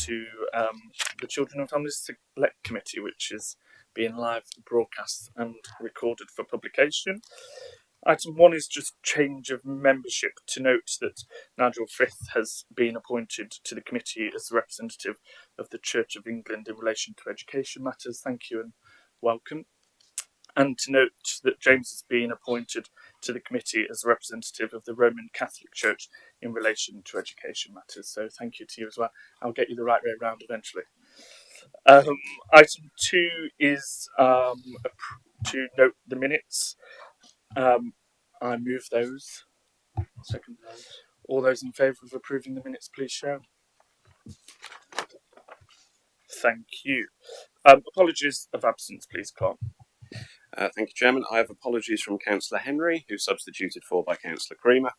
to the Children and Families Select Committee, which is being live broadcast and recorded for publication. Item 1 is just change of membership. To note that Nigel Frith has been appointed to the committee as the representative of the Church of England in relation to education matters. Thank you and welcome. And to note that James has been appointed to the committee as a representative of the Roman Catholic Church in relation to education matters. So thank you to you as well. I'll get you the right way around eventually. Item 2 is to note the minutes. I move those. Second those. All those in favour of approving the minutes, please show. Thank you. Apologies of absence, please, Clark. Thank you, Chairman. I have apologies from Councillor Henry, who's substituted for by Councillor Creamer,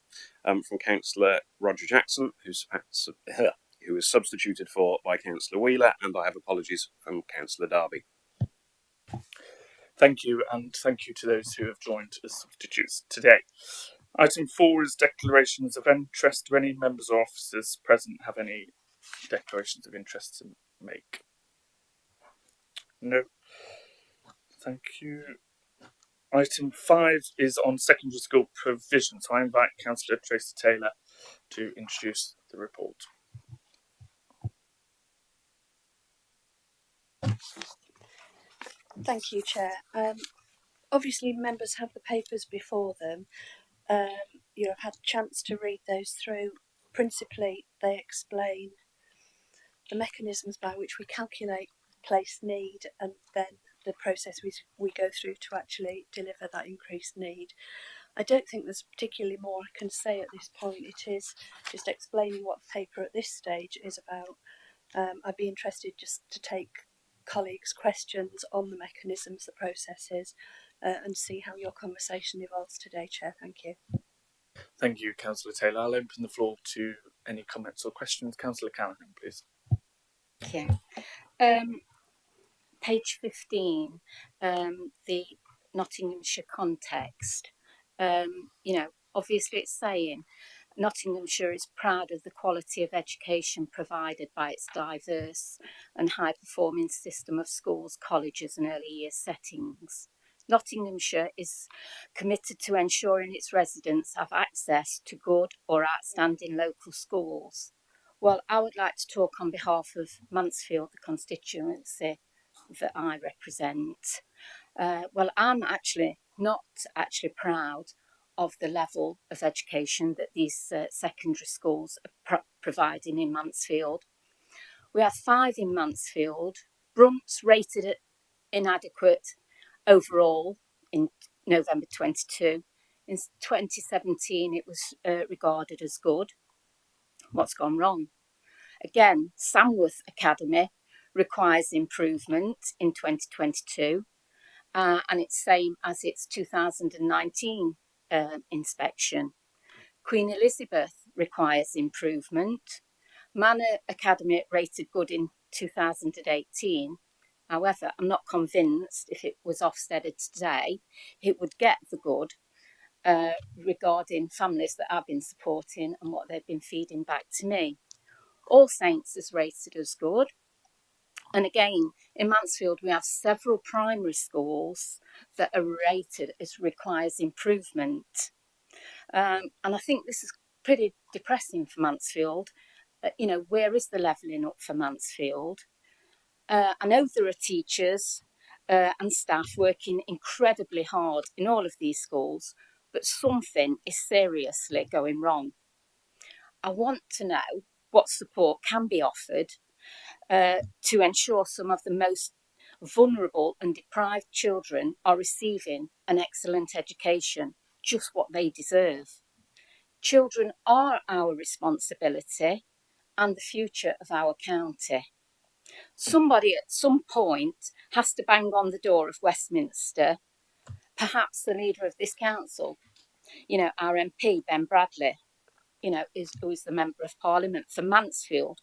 from Councillor Roger Jackson, who is substituted for by Councillor Wheeler, and I have apologies from Councillor Darby. Thank you, and thank you to those who have joined as substitutes today. Item 4 is declarations of interest. Do any members or officers present have any declarations of interest to make? No. Thank you. Item 5 is on secondary school provision. So I invite Councillor Tracy Taylor to introduce the report. Thank you, Chair. Obviously, members have the papers before them. You have had a chance to read those through. Principally, they explain the mechanisms by which we calculate place need and then the process we go through to actually deliver that increased need. I don't think there's particularly more I can say at this point. It is just explaining what the paper at this stage is about. I'd be interested just to take colleagues' questions on the mechanisms, the processes, and see how your conversation evolves today, Chair. Thank you. Thank you, Councillor Taylor. I'll open the floor to any comments or questions. Councillor Callanan, please. Thank you. Page 15, the Nottinghamshire context. Obviously it's saying Nottinghamshire is proud of the quality of education provided by its diverse and high-performing system of schools, colleges and early years settings. Nottinghamshire is committed to ensuring its residents have access to good or outstanding local schools. Well, I would like to talk on behalf of Mansfield, the constituency that I represent. I'm not proud of the level of education that these secondary schools are providing in Mansfield. We have 5 in Mansfield. Brunt's rated inadequate overall in November 22. In 2017 it was regarded as good. What's gone wrong? Again, Samworth Academy requires improvement in 2022 and it's same as its 2019 inspection. Queen Elizabeth requires improvement. Manor Academy rated good in 2018. However, I'm not convinced if it was Ofsteded today, it would get the good regarding families that I've been supporting and what they've been feeding back to me. All Saints is rated as good. And again, in Mansfield, we have several primary schools that are rated as requires improvement. And I think this is pretty depressing for Mansfield. Where is the levelling up for Mansfield? I know there are teachers and staff working incredibly hard in all of these schools, but something is seriously going wrong. I want to know what support can be offered to ensure some of the most vulnerable and deprived children are receiving an excellent education, just what they deserve. Children are our responsibility and the future of our county. Somebody at some point has to bang on the door of Westminster, perhaps the leader of this council, our MP, Ben Bradley, who is the Member of Parliament for Mansfield,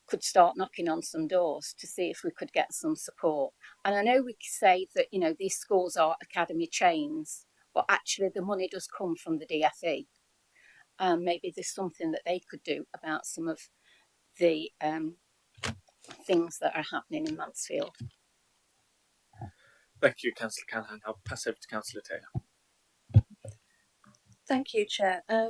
could start knocking on some doors to see if we could get some support. And I know we could say that, these schools are academy chains, but actually the money does come from the DFE. Maybe there's something that they could do about some of the things that are happening in Mansfield. Thank you, Councillor Callaghan. I'll pass over to Councillor Taylor. Thank you, Chair. I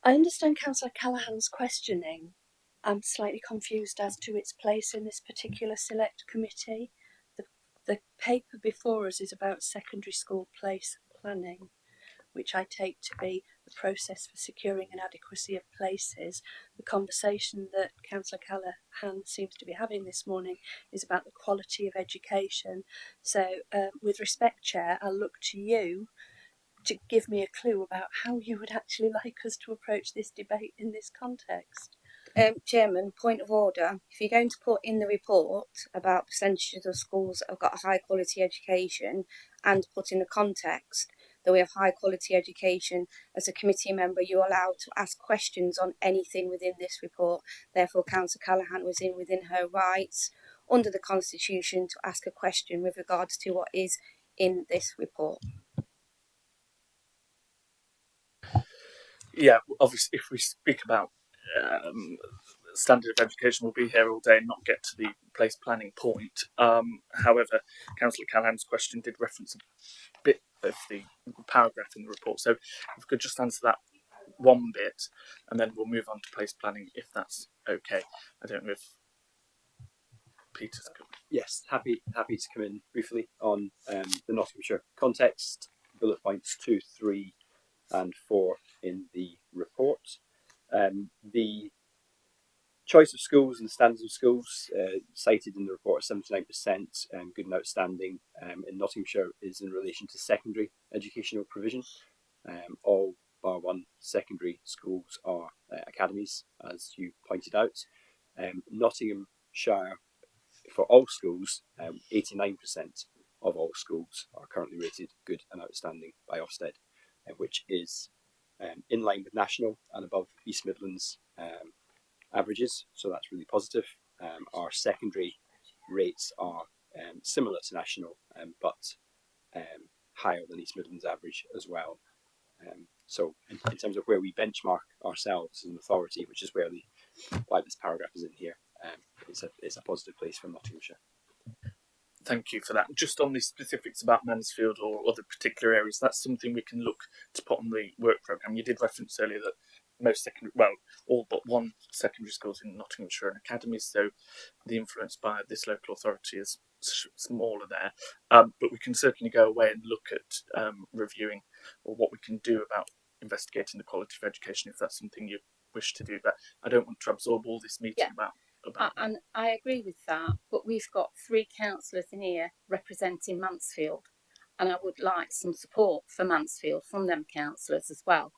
understand Councillor Callaghan's questioning. I'm slightly confused as to its place in this particular select committee. The paper before us is about secondary school place planning, which I take to be the process for securing an adequacy of places. The conversation that Councillor Callaghan seems to be having this morning is about the quality of education. So, with respect, Chair, I'll look to you to give me a clue about how you would actually like us to approach this debate in this context. Chairman, point of order. If you're going to put in the report about percentages of schools that have got a high quality education and put in the context that we have high quality education, as a committee member, you're allowed to ask questions on anything within this report. Therefore, Councillor Callaghan was within her rights under the Constitution to ask a question with regards to what is in this report. Yeah, obviously, if we speak about standard of education, we'll be here all day and not get to the place planning point. However, Councillor Callaghan's question did reference a bit of the paragraph in the report. So if we could just answer that one bit, and then we'll move on to place planning, if that's okay. I don't know if Peter's good. Yes, happy to come in briefly on the Nottinghamshire context, bullet points 2, 3 and 4 in the report. The choice of schools and the standards of schools cited in the report, 79% good and outstanding in Nottinghamshire, is in relation to secondary educational provision. All bar one secondary schools are academies, as you pointed out. Nottinghamshire, for all schools, 89% of all schools are currently rated good and outstanding by Ofsted, which is in line with national and above East Midlands averages, so that's really positive. Our secondary rates are similar to national, but higher than East Midlands average as well. So in terms of where we benchmark ourselves as an authority, which is why this paragraph is in here, it's a positive place for Nottinghamshire. Thank you for that. Just on the specifics about Mansfield or other particular areas, that's something we can look to put on the work programme. You did reference earlier that all but one secondary schools in Nottinghamshire are academies, so the influence by this local authority is smaller there. But we can certainly go away and look at reviewing or what we can do about investigating the quality of education if that's something you wish to do. But I don't want to absorb all this meeting about and I agree with that, but we've got 3 councillors in here representing Mansfield, and I would like some support for Mansfield from them councillors as well,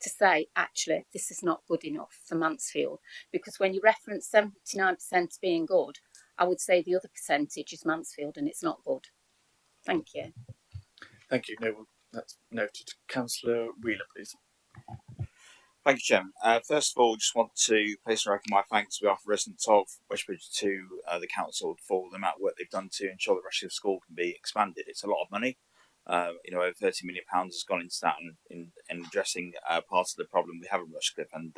to say, actually, this is not good enough for Mansfield, because when you reference 79% being good, I would say the other percentage is Mansfield and it's not good. Thank you. Thank you. No, that's noted. Councillor Wheeler, please. Thank you, Chairman. First of all, just want to place and reckon my thanks on behalf of residents of Westbridge to the council for the amount of work they've done to ensure the rest of the school can be expanded. It's a lot of money. Over £30 million has gone into that in addressing part of the problem we have in Rushcliffe, and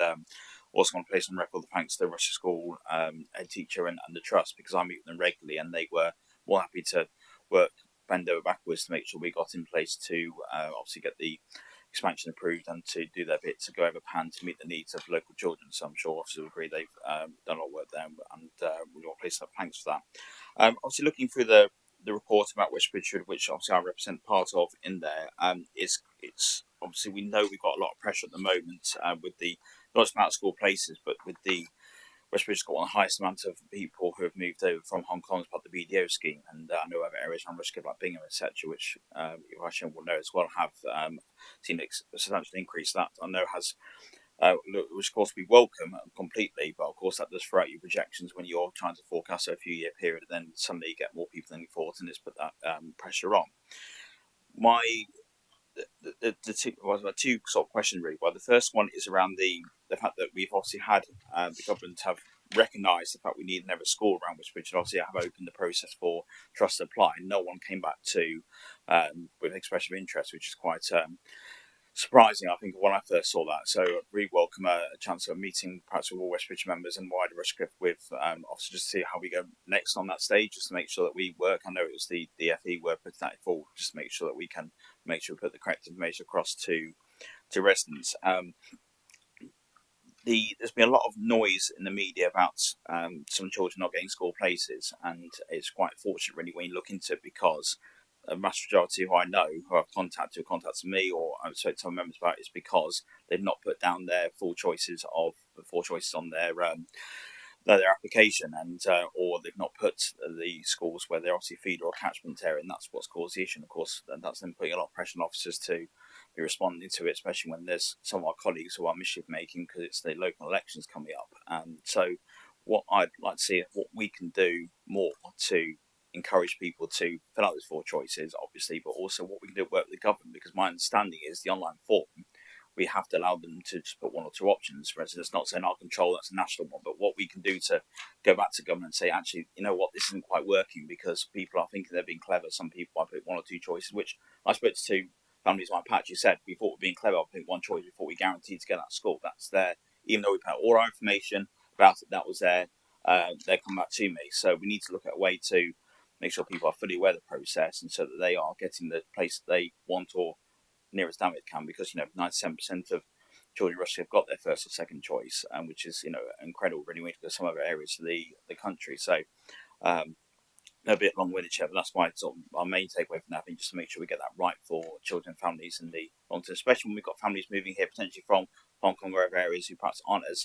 also want to place on record the thanks to the Rushcliffe School head teacher and the trust, because I meet with them regularly, and they were more happy to bend over backwards to make sure we got in place to obviously get the expansion approved and to do their bit to go over pan to meet the needs of local children. So I'm sure officers will agree they've done a lot of work there, and we want to place thanks for that. Obviously, looking through the report about Westbridge, which obviously I represent part of in there, it's obviously we know we've got a lot of pressure at the moment with the not just about school places, but with the Westbridge's got one of the highest amount of people who have moved over from Hong Kong as part of the BDO scheme, and I know other areas around Rushcliffe like Bingham, etc., which you will know as well, have seen a substantial increase. That I know has, which of course we welcome completely, but of course that does throw out your projections when you're trying to forecast a few year period, and then suddenly you get more people than you thought, and it's put that pressure on. The two sort of questions really. Well, the first one is around the fact that we've obviously had the government have recognised the fact we need another school around Westbridge, and obviously have opened the process for trust to apply. No one came back to with expression of interest, which is quite surprising, I think, when I first saw that. So I really welcome a chance of a meeting, perhaps with all Westbridge members and wider Rushcliffe, with obviously just to see how we go next on that stage, just to make sure that we work. I know it was the FE were putting that forward, just to make sure that we can make sure we put the correct information across to residents. There's been a lot of noise in the media about some children not getting school places, and it's quite fortunate really when you look into it, because a vast majority who I know who I've contacted me, or I've spoken to some members about it, is because they've not put down their four choices on their application, and or they've not put the schools where they're obviously feeder or catchment area, and that's what's caused the issue. And of course, that's then putting a lot of pressure on officers to be responding to it, especially when there's some of our colleagues who are mischief making because it's the local elections coming up. So what I'd like to see, what we can do more to encourage people to fill out those four choices, obviously, but also what we can do to work with the government, because my understanding is the online form, we have to allow them to just put one or two options. For instance, not saying our control, that's a national one, but what we can do to go back to government and say, actually, you know what, this isn't quite working because people are thinking they're being clever. Some people might pick one or two choices, which I spoke to two families in my patch who said, we thought we're being clever, I'll pick one choice before we guaranteed to get that school. That's there, even though we put all our information about it, that was there, they come back to me. So we need to look at a way to make sure people are fully aware of the process, and so that they are getting the place that they want or near as damn it can, because 97% of children in Russia have got their first or second choice, which is incredible really when you go to some other areas of the country. So a bit long-winded, but that's why sort of our main takeaway from that, I think, just to make sure we get that right for children and families in the long term, especially when we've got families moving here potentially from Hong Kong or other areas who perhaps aren't as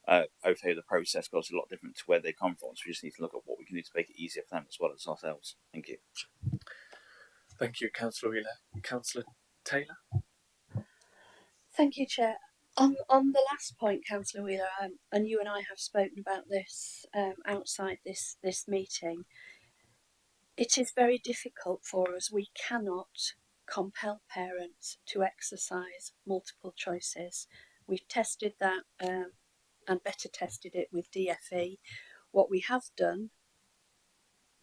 au fait with the process, because it's a lot different to where they come from. So we just need to look at what we can do to make it easier for them as well as ourselves. Thank you. Thank you, Councillor Wheeler. Councillor Taylor? Thank you, Chair. On the last point, Councillor Wheeler, and you and I have spoken about this outside this meeting, it is very difficult for us. We cannot compel parents to exercise multiple choices. We've tested that and better tested it with DFE. What we have done,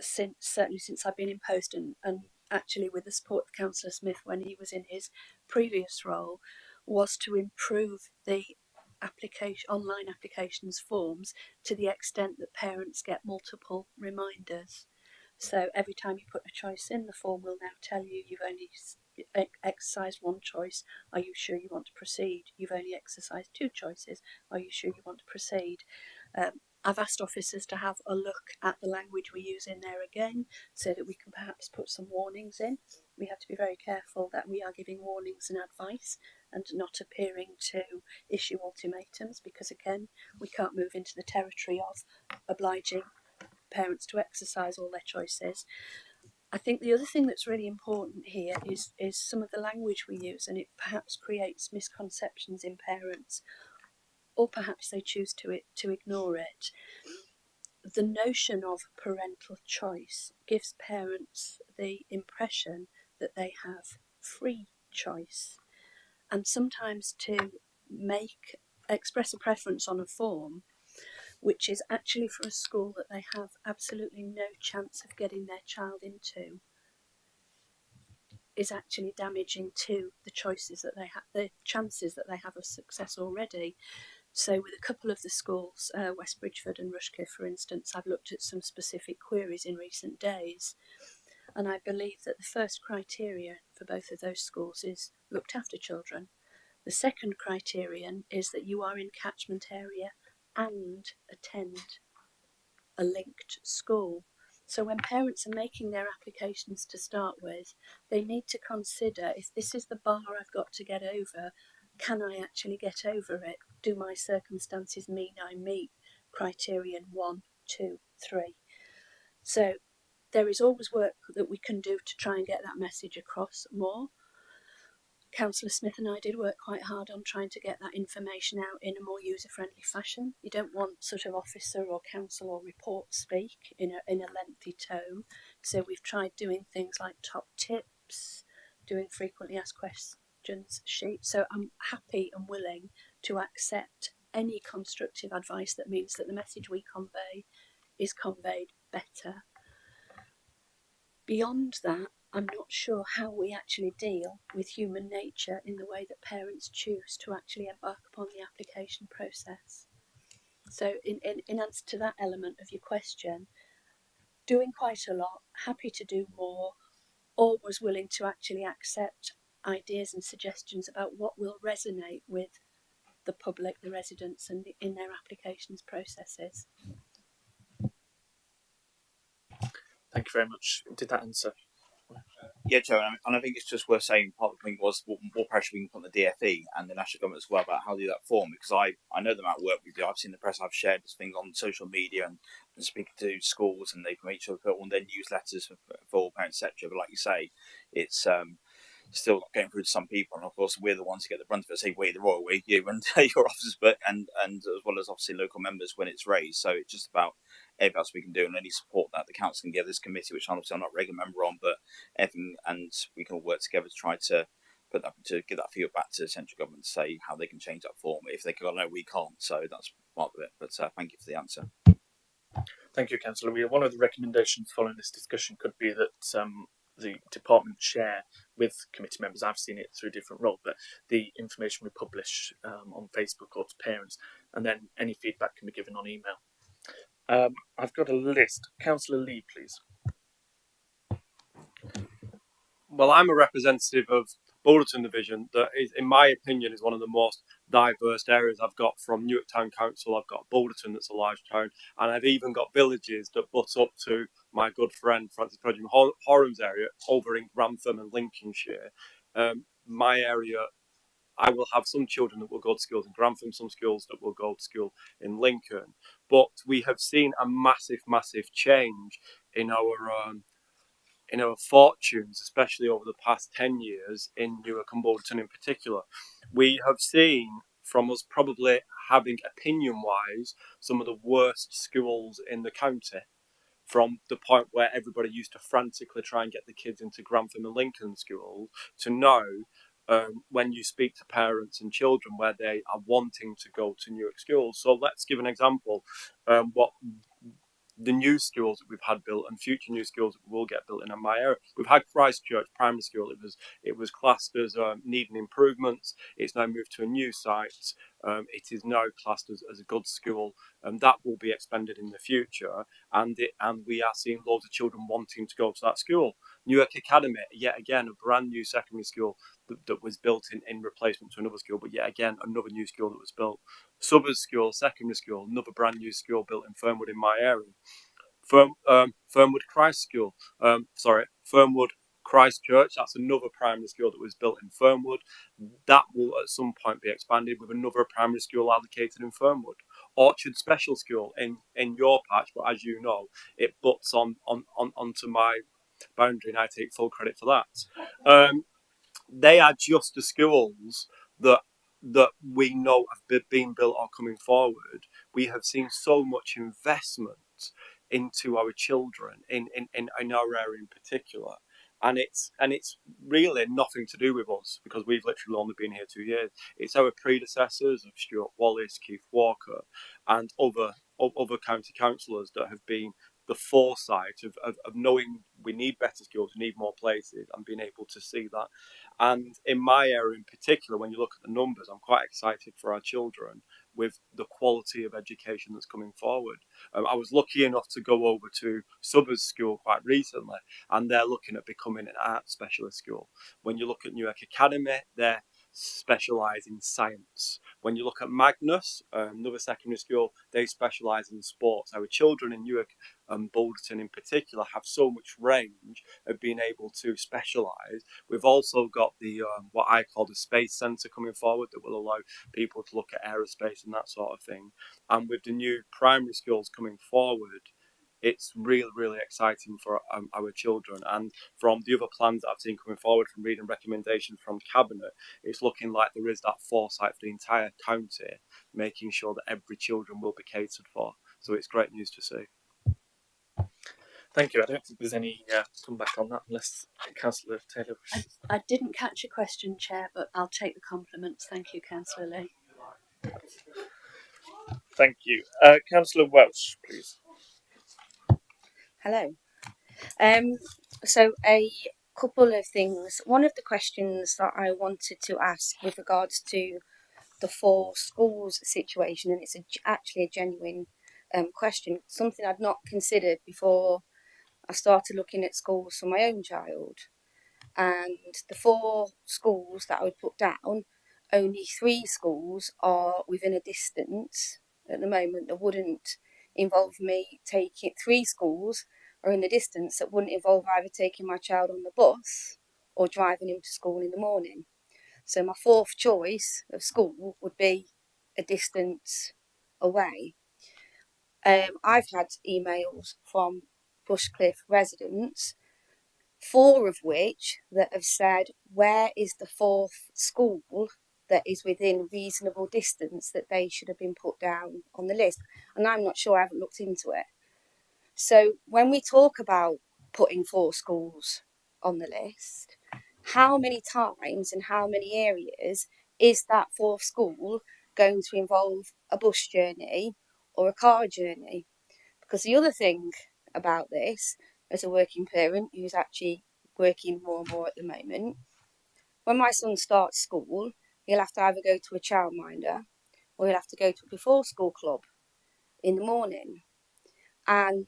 certainly since I've been in post, and actually with the support of Councillor Smith when he was in his previous role, was to improve the online applications forms to the extent that parents get multiple reminders. So every time you put a choice in, the form will now tell you you've only exercised one choice. Are you sure you want to proceed? You've only exercised two choices. Are you sure you want to proceed? I've asked officers to have a look at the language we use in there again, so that we can perhaps put some warnings in. We have to be very careful that we are giving warnings and advice and not appearing to issue ultimatums, because again, we can't move into the territory of obliging parents to exercise all their choices. I think the other thing that's really important here is some of the language we use, and it perhaps creates misconceptions in parents, or perhaps they choose to ignore it. The notion of parental choice gives parents the impression that they have free choice, and sometimes to express a preference on a form which is actually for a school that they have absolutely no chance of getting their child into, is actually damaging to the choices that they have, the chances that they have of success already. So with a couple of the schools, West Bridgford and Rushcliffe, for instance, I've looked at some specific queries in recent days, and I believe that the first criteria for both of those schools is looked after children. The second criterion is that you are in catchment area and attend a linked school. So when parents are making their applications to start with, they need to consider, if this is the bar I've got to get over, can I actually get over it? Do my circumstances mean I meet criterion 1, 2, 3? So there is always work that we can do to try and get that message across more. Councillor Smith and I did work quite hard on trying to get that information out in a more user-friendly fashion. You don't want sort of officer or council or report speak in a lengthy tone. So we've tried doing things like top tips, doing frequently asked questions sheets. So I'm happy and willing to accept any constructive advice that means that the message we convey is conveyed better. Beyond that, I'm not sure how we actually deal with human nature in the way that parents choose to actually embark upon the application process. So in answer to that element of your question, doing quite a lot, happy to do more, always willing to actually accept ideas and suggestions about what will resonate with the public, the residents, and in their applications processes. Thank you very much. Did that answer? Yeah, Joe, and I think it's just worth saying part of the thing was what more pressure we can put on the DFE and the national government as well about how to do that form, because I know the amount of work we do. I've seen the press, I've shared things on social media and speaking to schools, and they've made sure to put on their newsletters for all parents, etc. But like you say, it's still not getting through to some people, and of course we're the ones who get the brunt of it. Say we, the royal we, you and your officers, but and as well as obviously local members when it's raised. So it's just about everything else we can do and any support that the council can give this committee, which obviously I'm not a regular member on, but everything, and we can all work together to try to put that, to give that feedback back to the central government to say how they can change that form if they can. I know we can't, so that's part of it. But thank you for the answer. Thank you, Councillor. One of the recommendations following this discussion could be that the department share with committee members, I've seen it through different roles, but the information we publish on Facebook or to parents, and then any feedback can be given on email. I've got a list. Councillor Lee, please. Well, I'm a representative of Boulderton Division that is, in my opinion, is one of the most diverse areas I've got. From Newark Town Council, I've got Boulderton, that's a large town, and I've even got villages that butt up to my good friend Francis Prodgam Horham's area over in Grantham and Lincolnshire. My area, I will have some children that will go to schools in Grantham, some schools that will go to school in Lincoln, but we have seen a massive change in our fortunes, especially over the past 10 years in Newark and Boulderton in particular. We have seen from us probably having, opinion-wise, some of the worst schools in the county, from the point where everybody used to frantically try and get the kids into Grantham and Lincoln schools, to now, when you speak to parents and children where they are wanting to go to Newark schools. So let's give an example. What the new schools that we've had built and future new schools that will get built in my area. We've had Christchurch Primary School. It was classed as needing improvements. It's now moved to a new site. It is now classed as a good school, and that will be expanded in the future. And we are seeing loads of children wanting to go to that school. Newark Academy, yet again, a brand new secondary school that was built in replacement to another school, but yet again, another new school that was built. Subbers School, secondary school, another brand new school built in Fernwood in my area. Fernwood Christ School, Fernwood Christchurch, that's another primary school that was built in Fernwood. That will at some point be expanded with another primary school allocated in Fernwood. Orchard Special School in your patch, but as you know, it butts onto my boundary, and I take full credit for that. They are just the schools that we know have been built or coming forward. We have seen so much investment into our children in our area in particular, and it's really nothing to do with us, because we've literally only been here 2 years. It's our predecessors of Stuart Wallace, Keith Walker, and other county councillors that have been the foresight of knowing we need better schools, we need more places, and being able to see that. And in my area in particular, when you look at the numbers, I'm quite excited for our children with the quality of education that's coming forward. I was lucky enough to go over to Subbers School quite recently, and they're looking at becoming an art specialist school. When you look at Newark Academy, they're specialise in science. When you look at Magnus, another secondary school, they specialise in sports. Our children in Newark and Boulderton in particular have so much range of being able to specialise. We've also got the what I call the space centre coming forward that will allow people to look at aerospace and that sort of thing. And with the new primary schools coming forward, it's really exciting for our children. And from the other plans that I've seen coming forward from reading recommendations from Cabinet, it's looking like there is that foresight for the entire county, making sure that every children will be catered for. So it's great news to see. Thank you. I don't think there's any comeback on that unless Councillor Taylor. I didn't catch a question, Chair, but I'll take the compliments. Thank you, Councillor Lee. Thank you. Councillor Welsh, please. Hello. So a couple of things. One of the questions that I wanted to ask with regards to the 4 schools situation, and it's actually a genuine question, something I'd not considered before I started looking at schools for my own child. And the 4 schools that I would put down, only 3 schools are within a distance at the moment that wouldn't involve me taking. 3 schools are in the distance that wouldn't involve either taking my child on the bus or driving him to school in the morning. So my 4th choice of school would be a distance away. I've had emails from Rushcliffe residents, 4 of which that have said, where is the 4th school that is within reasonable distance that they should have been put down on the list? And I'm not sure, I haven't looked into it. So when we talk about putting 4 schools on the list, how many times and how many areas is that 4th school going to involve a bus journey or a car journey? Because the other thing about this, as a working parent who's actually working more and more at the moment, when my son starts school, he'll have to either go to a childminder or he'll have to go to a before school club in the morning. And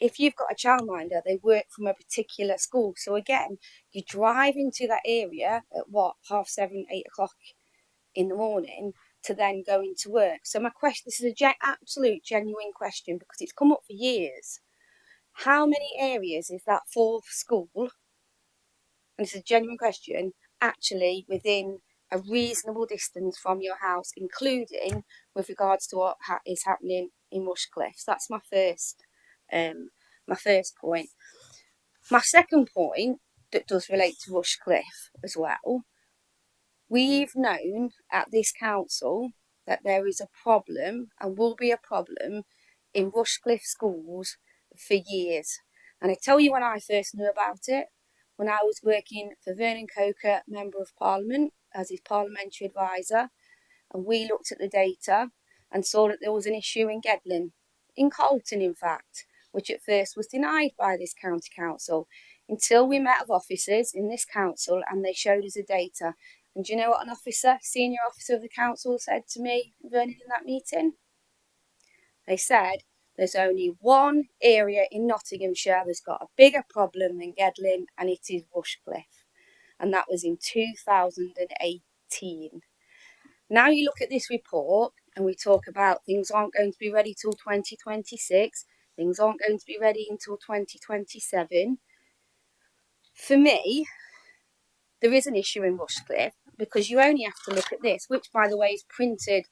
if you've got a childminder, they work from a particular school. So again, you drive into that area at 7:30, 8 o'clock in the morning to then go into work. So my question, this is a absolute genuine question because it's come up for years. How many areas is that 4th school, and it's a genuine question, actually within a reasonable distance from your house, including with regards to what is happening in Rushcliffe? So that's my first point. My second point that does relate to Rushcliffe as well. We've known at this council that there is a problem and will be a problem in Rushcliffe schools for years. And I tell you when I first knew about it, when I was working for Vernon Coker, Member of Parliament, as his parliamentary advisor, and we looked at the data and saw that there was an issue in Gedling, in Colton in fact, which at first was denied by this county council, until we met with officers in this council and they showed us the data. And do you know what an senior officer of the council said to me, Vernon, in that meeting? They said, there's only one area in Nottinghamshire that's got a bigger problem than Gedling, and it is Rushcliffe. And that was in 2018. Now you look at this report and we talk about things aren't going to be ready till 2026, things aren't going to be ready until 2027. For me, there is an issue in Rushcliffe because you only have to look at this, which by the way is printed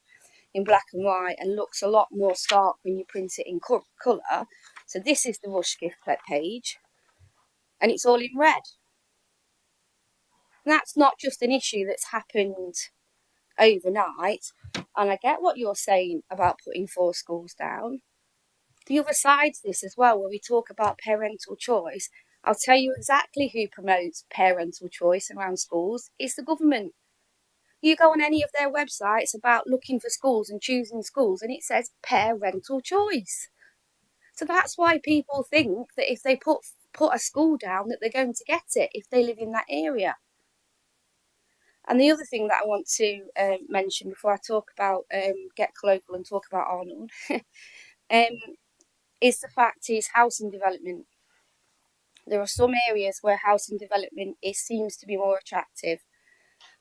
in black and white and looks a lot more stark when you print it in colour. So this is the Rushcliffe page and it's all in red. And that's not just an issue that's happened overnight. And I get what you're saying about putting 4 schools down. The other side to this as well, where we talk about parental choice, I'll tell you exactly who promotes parental choice around schools. It's the government. You go on any of their websites about looking for schools and choosing schools, and it says parental choice. So that's why people think that if they put a school down, that they're going to get it if they live in that area. And the other thing that I want to mention before I talk about get colloquial and talk about Arnold is the fact is housing development. There are some areas where housing development seems to be more attractive,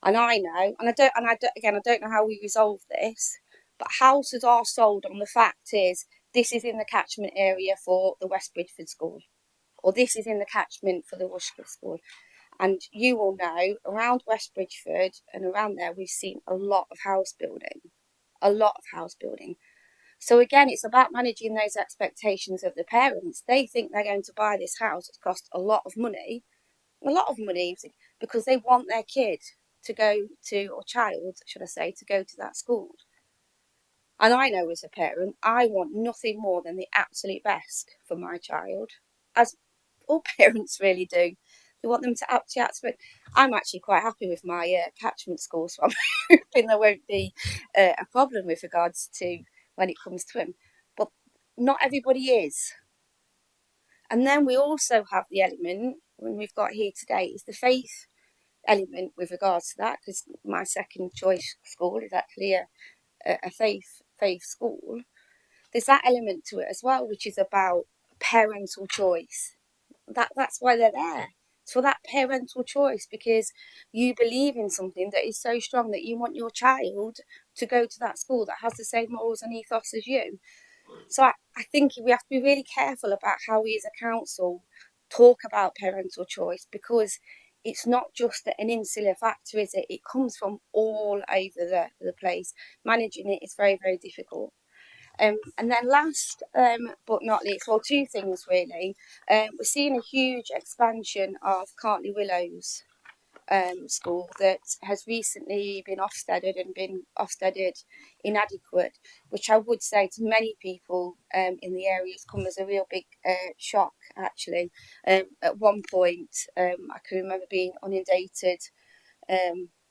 and I know, and I don't know how we resolve this, but houses are sold on the fact is this is in the catchment area for the West Bridgford School, or this is in the catchment for the Rushcliffe School. And you will know, around West Bridgford and around there, we've seen a lot of house building. So again, it's about managing those expectations of the parents. They think they're going to buy this house. It's cost a lot of money, because they want their kid to go to, or child, should I say, to go to that school. And I know as a parent, I want nothing more than the absolute best for my child, as all parents really do. They want them to actually. I'm actually quite happy with my catchment school, so I'm hoping there won't be a problem with regards to when it comes to him. But not everybody is. And then we also have the element we've got here today is the faith element with regards to that, because my second choice school is actually a faith school. There's that element to it as well, which is about parental choice. That's why they're there. It's for that parental choice, because you believe in something that is so strong that you want your child to go to that school that has the same morals and ethos as you. So I think we have to be really careful about how we as a council talk about parental choice, because it's not just an insular factor, is it? It comes from all over the place. Managing it is very, very difficult. And then last but not least, well, two things really. We're seeing a huge expansion of Cartley Willows school that has recently been Ofsteded and been Ofsteded inadequate, which I would say to many people in the area has come as a real big shock, actually. At one point, I can remember being inundated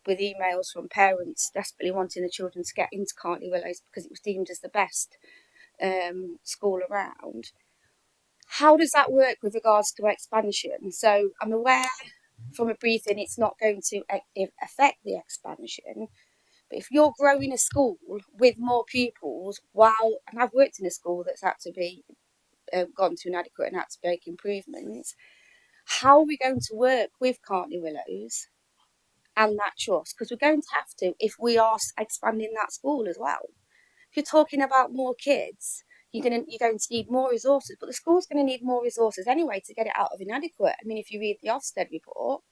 with emails from parents desperately wanting the children to get into Cartley Willows because it was deemed as the best school around. How does that work with regards to expansion? So I'm aware from a briefing it's not going to affect the expansion, but if you're growing a school with more pupils, and I've worked in a school that's had to be gone to inadequate and had to make improvements, how are we going to work with Cartley Willows and that trust? Because we're going to have to if we are expanding that school as well. If you're talking about more kids, you're going to need more resources, but the school's going to need more resources anyway to get it out of inadequate. I mean, if you read the Ofsted report.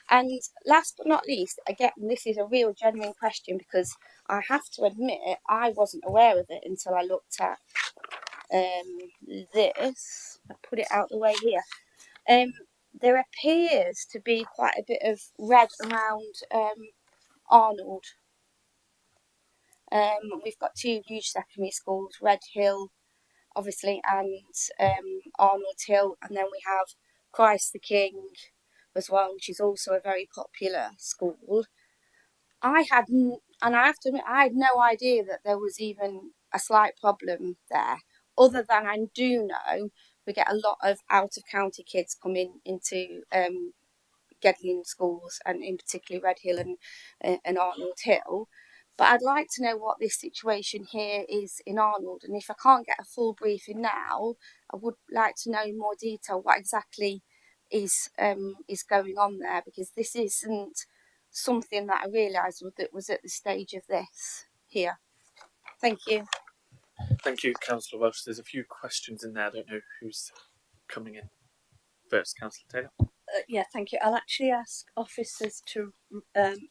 And last but not least, again, this is a real genuine question, because I have to admit I wasn't aware of it until I looked at this. I put it out the way here. There appears to be quite a bit of red around Arnold. We've got two huge secondary schools, Red Hill, obviously, and Arnold Hill, and then we have Christ the King as well, which is also a very popular school. I have no idea that there was even a slight problem there, other than I do know we get a lot of out of county kids coming into Gedling schools, and in particular Red Hill and Arnold Hill. But I'd like to know what this situation here is in Arnold, and if I can't get a full briefing now, I would like to know in more detail what exactly is going on there, because this isn't something that I realised that was at the stage of this here. Thank you. Thank you, Councillor Welsh. There's a few questions in there. I don't know who's coming in first. Councillor Taylor. Yeah, thank you. I'll actually ask officers to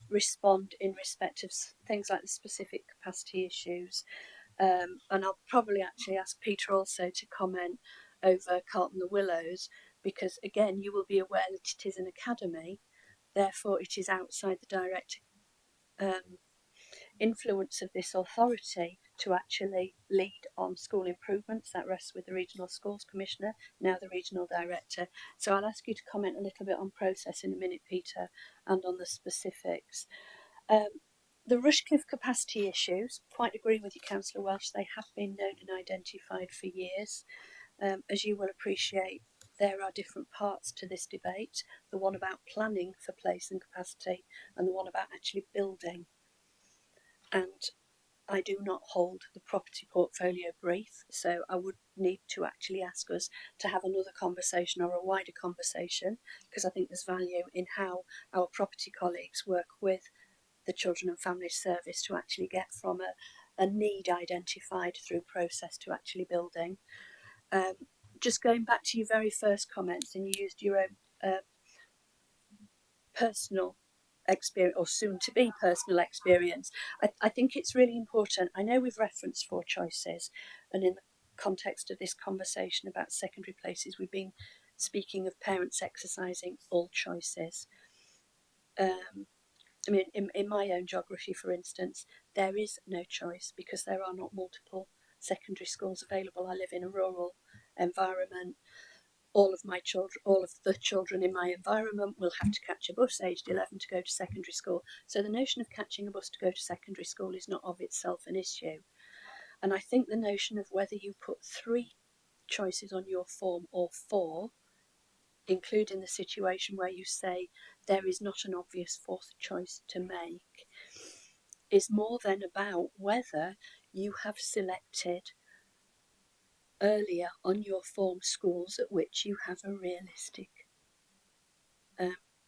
respond in respect of things like the specific capacity issues. And I'll probably actually ask Peter also to comment over Carlton the Willows, because again, you will be aware that it is an academy, therefore it is outside the direct influence of this authority to actually lead on school improvements. That rests with the Regional Schools Commissioner, now the Regional Director. So I'll ask you to comment a little bit on process in a minute, Peter, and on the specifics. The Rushcliffe capacity issues, quite agree with you, Councillor Welsh, they have been known and identified for years. As you will appreciate, there are different parts to this debate, the one about planning for place and capacity, and the one about actually building. And I do not hold the property portfolio brief, so I would need to actually ask us to have another conversation or a wider conversation, because I think there's value in how our property colleagues work with the Children and Families Service to actually get from a need identified through process to actually building. Just going back to your very first comments, and you used your own personal experience, or soon to be personal experience. I think it's really important. I know we've referenced 4 choices, and in the context of this conversation about secondary places, we've been speaking of parents exercising all choices. I mean, in my own geography, for instance, there is no choice because there are not multiple secondary schools available. I live in a rural environment. All of the children in my environment will have to catch a bus aged 11 to go to secondary school. So the notion of catching a bus to go to secondary school is not of itself an issue. And I think the notion of whether you put 3 choices on your form or 4 including the situation where you say there is not an obvious fourth choice to make, is more than about whether you have selected earlier on your form schools at which you have a realistic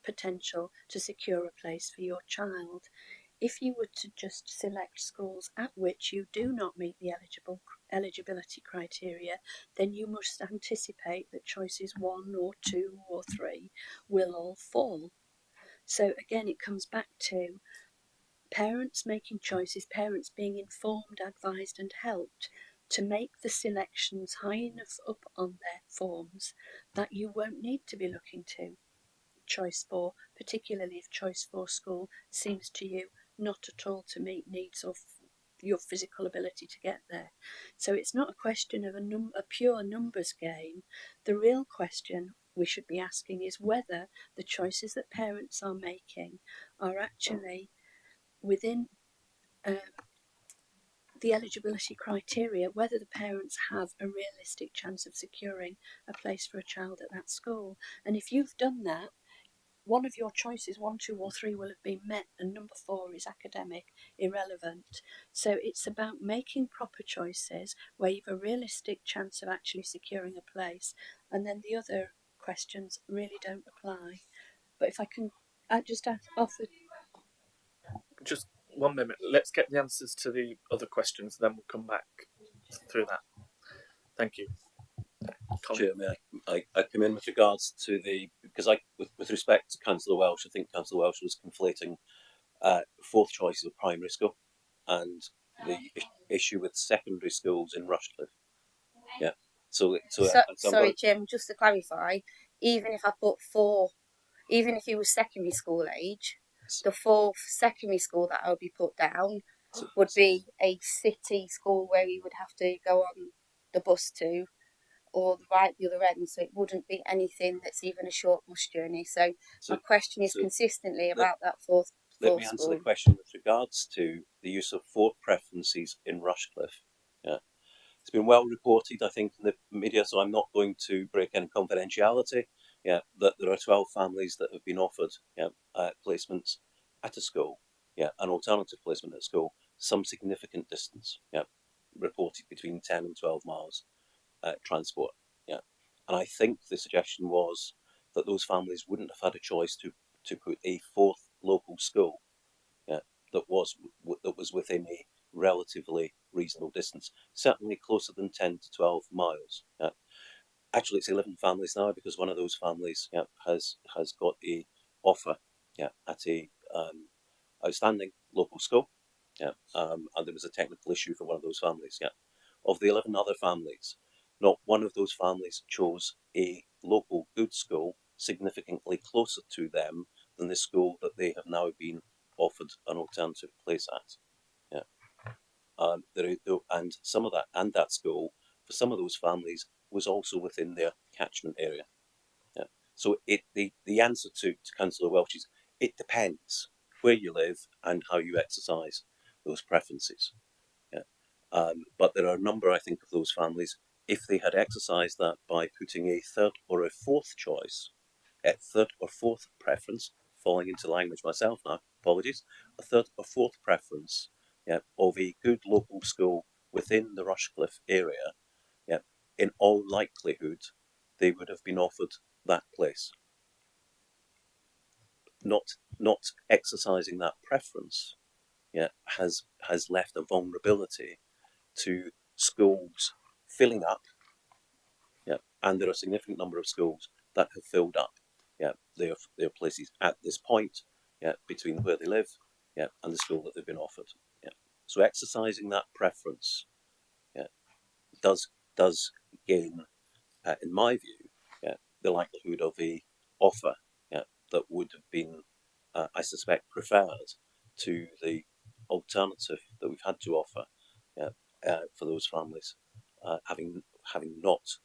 potential to secure a place for your child. If you were to just select schools at which you do not meet the eligibility criteria, then you must anticipate that choices 1 or 2 or 3 will all fall. So again, it comes back to parents making choices, parents being informed, advised and helped to make the selections high enough up on their forms that you won't need to be looking to choice 4, particularly if choice 4 school seems to you not at all to meet needs of your physical ability to get there. So it's not a question of a pure numbers game. The real question we should be asking is whether the choices that parents are making are actually within the eligibility criteria, whether the parents have a realistic chance of securing a place for a child at that school. And if you've done that, one of your choices, 1, 2 or 3 will have been met, and number 4 is academic irrelevant. So it's about making proper choices where you've a realistic chance of actually securing a place, and then the other questions really don't apply. But if I can just offer... Just 1 minute. Let's get the answers to the other questions, then we'll come back through that. Thank you. Chair, I come in with regards to because with respect to Councillor Welsh, I think Councillor Welsh was conflating fourth choices of primary school and the issue with secondary schools in Rushcliffe. Yeah. Sorry, Jim, just to clarify, even if I put 4, even if he was secondary school age, the 4th secondary school that I would be put down would be a city school where he would have to go on the bus to, or the other end, so it wouldn't be anything that's even a short bus journey. So my question is consistently about that fourth Let me answer school. the question with regards to the use of fourth preferences in Rushcliffe. Yeah. It's been well reported, I think, in the media, so I'm not going to break any confidentiality. Yeah, that there are 12 families that have been offered placements at a school, an alternative placement at school, some significant distance, reported between 10 and 12 miles transport. Yeah, and I think the suggestion was that those families wouldn't have had a choice to put a fourth local school, that was within a relatively reasonable distance, certainly closer than 10 to 12 miles. Actually, it's 11 families now because one of those families has got a offer at a outstanding local school, and there was a technical issue for one of those families. Of the 11 other families, not one of those families chose a local good school significantly closer to them than the school that they have now been offered an alternative place at. And some of that school for some of those families was also within their catchment area. So the answer to Councillor Welch is it depends where you live and how you exercise those preferences. But there are a number, I think, of those families, if they had exercised that by putting a third or a fourth choice, a third or fourth preference, falling into language myself now, apologies, a third or fourth preference of a good local school within the Rushcliffe area, in all likelihood, they would have been offered that place. Not exercising that preference, has left a vulnerability to schools filling up, and there are a significant number of schools that have filled up, their places at this point, between where they live, and the school that they've been offered, So exercising that preference, does gain, in my view, the likelihood of a offer, that would have been, I suspect, preferred to the alternative that we've had to offer, for those families, having not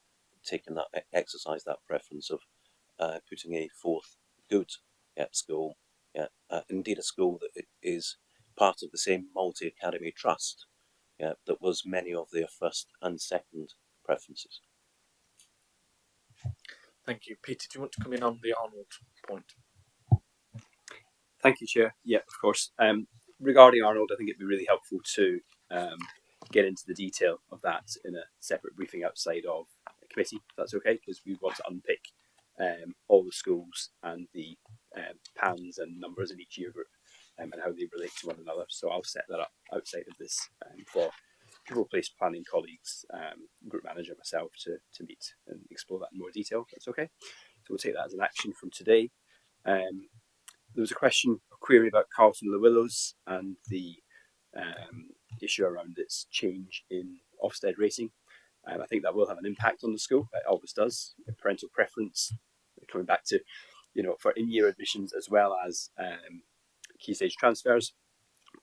taken that exercise that preference of putting a fourth good school, indeed a school that is part of the same multi-academy trust, that was many of their first and second preferences. Thank you. Peter, do you want to come in on the Arnold point? Thank you, Chair. Yeah, of course. Regarding Arnold, I think it'd be really helpful to get into the detail of that in a separate briefing outside of the committee, if that's okay, because we want to unpick all the schools and the PANs and numbers in each year group and how they relate to one another. So I'll set that up outside of this for people placed planning colleagues, group manager, myself to meet and explore that in more detail. That's okay. So we'll take that as an action from today. There was a query about Carlton Le Willows and the issue around its change in Ofsted rating. I think that will have an impact on the school. It always does. Parental preference, coming back to, for in-year admissions as well as key stage transfers,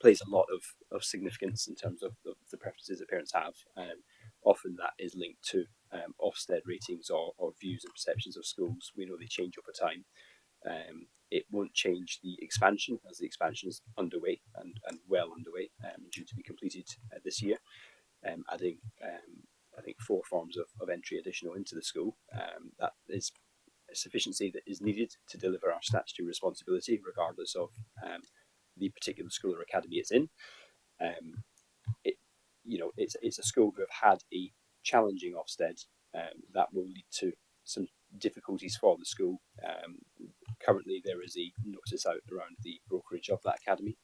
plays a lot of significance in terms of the preferences that parents have. Often that is linked to Ofsted ratings or views and perceptions of schools. We know they change over time. It won't change the expansion, as the expansion is underway and well underway, due to be completed this year, adding I think 4 forms of entry additional into the school. That is a sufficiency that is needed to deliver our statutory responsibility, regardless of the particular school or academy it's in. It's a school who have had a challenging Ofsted that will lead to some difficulties for the school. Currently, there is a notice out around the brokerage of that academy,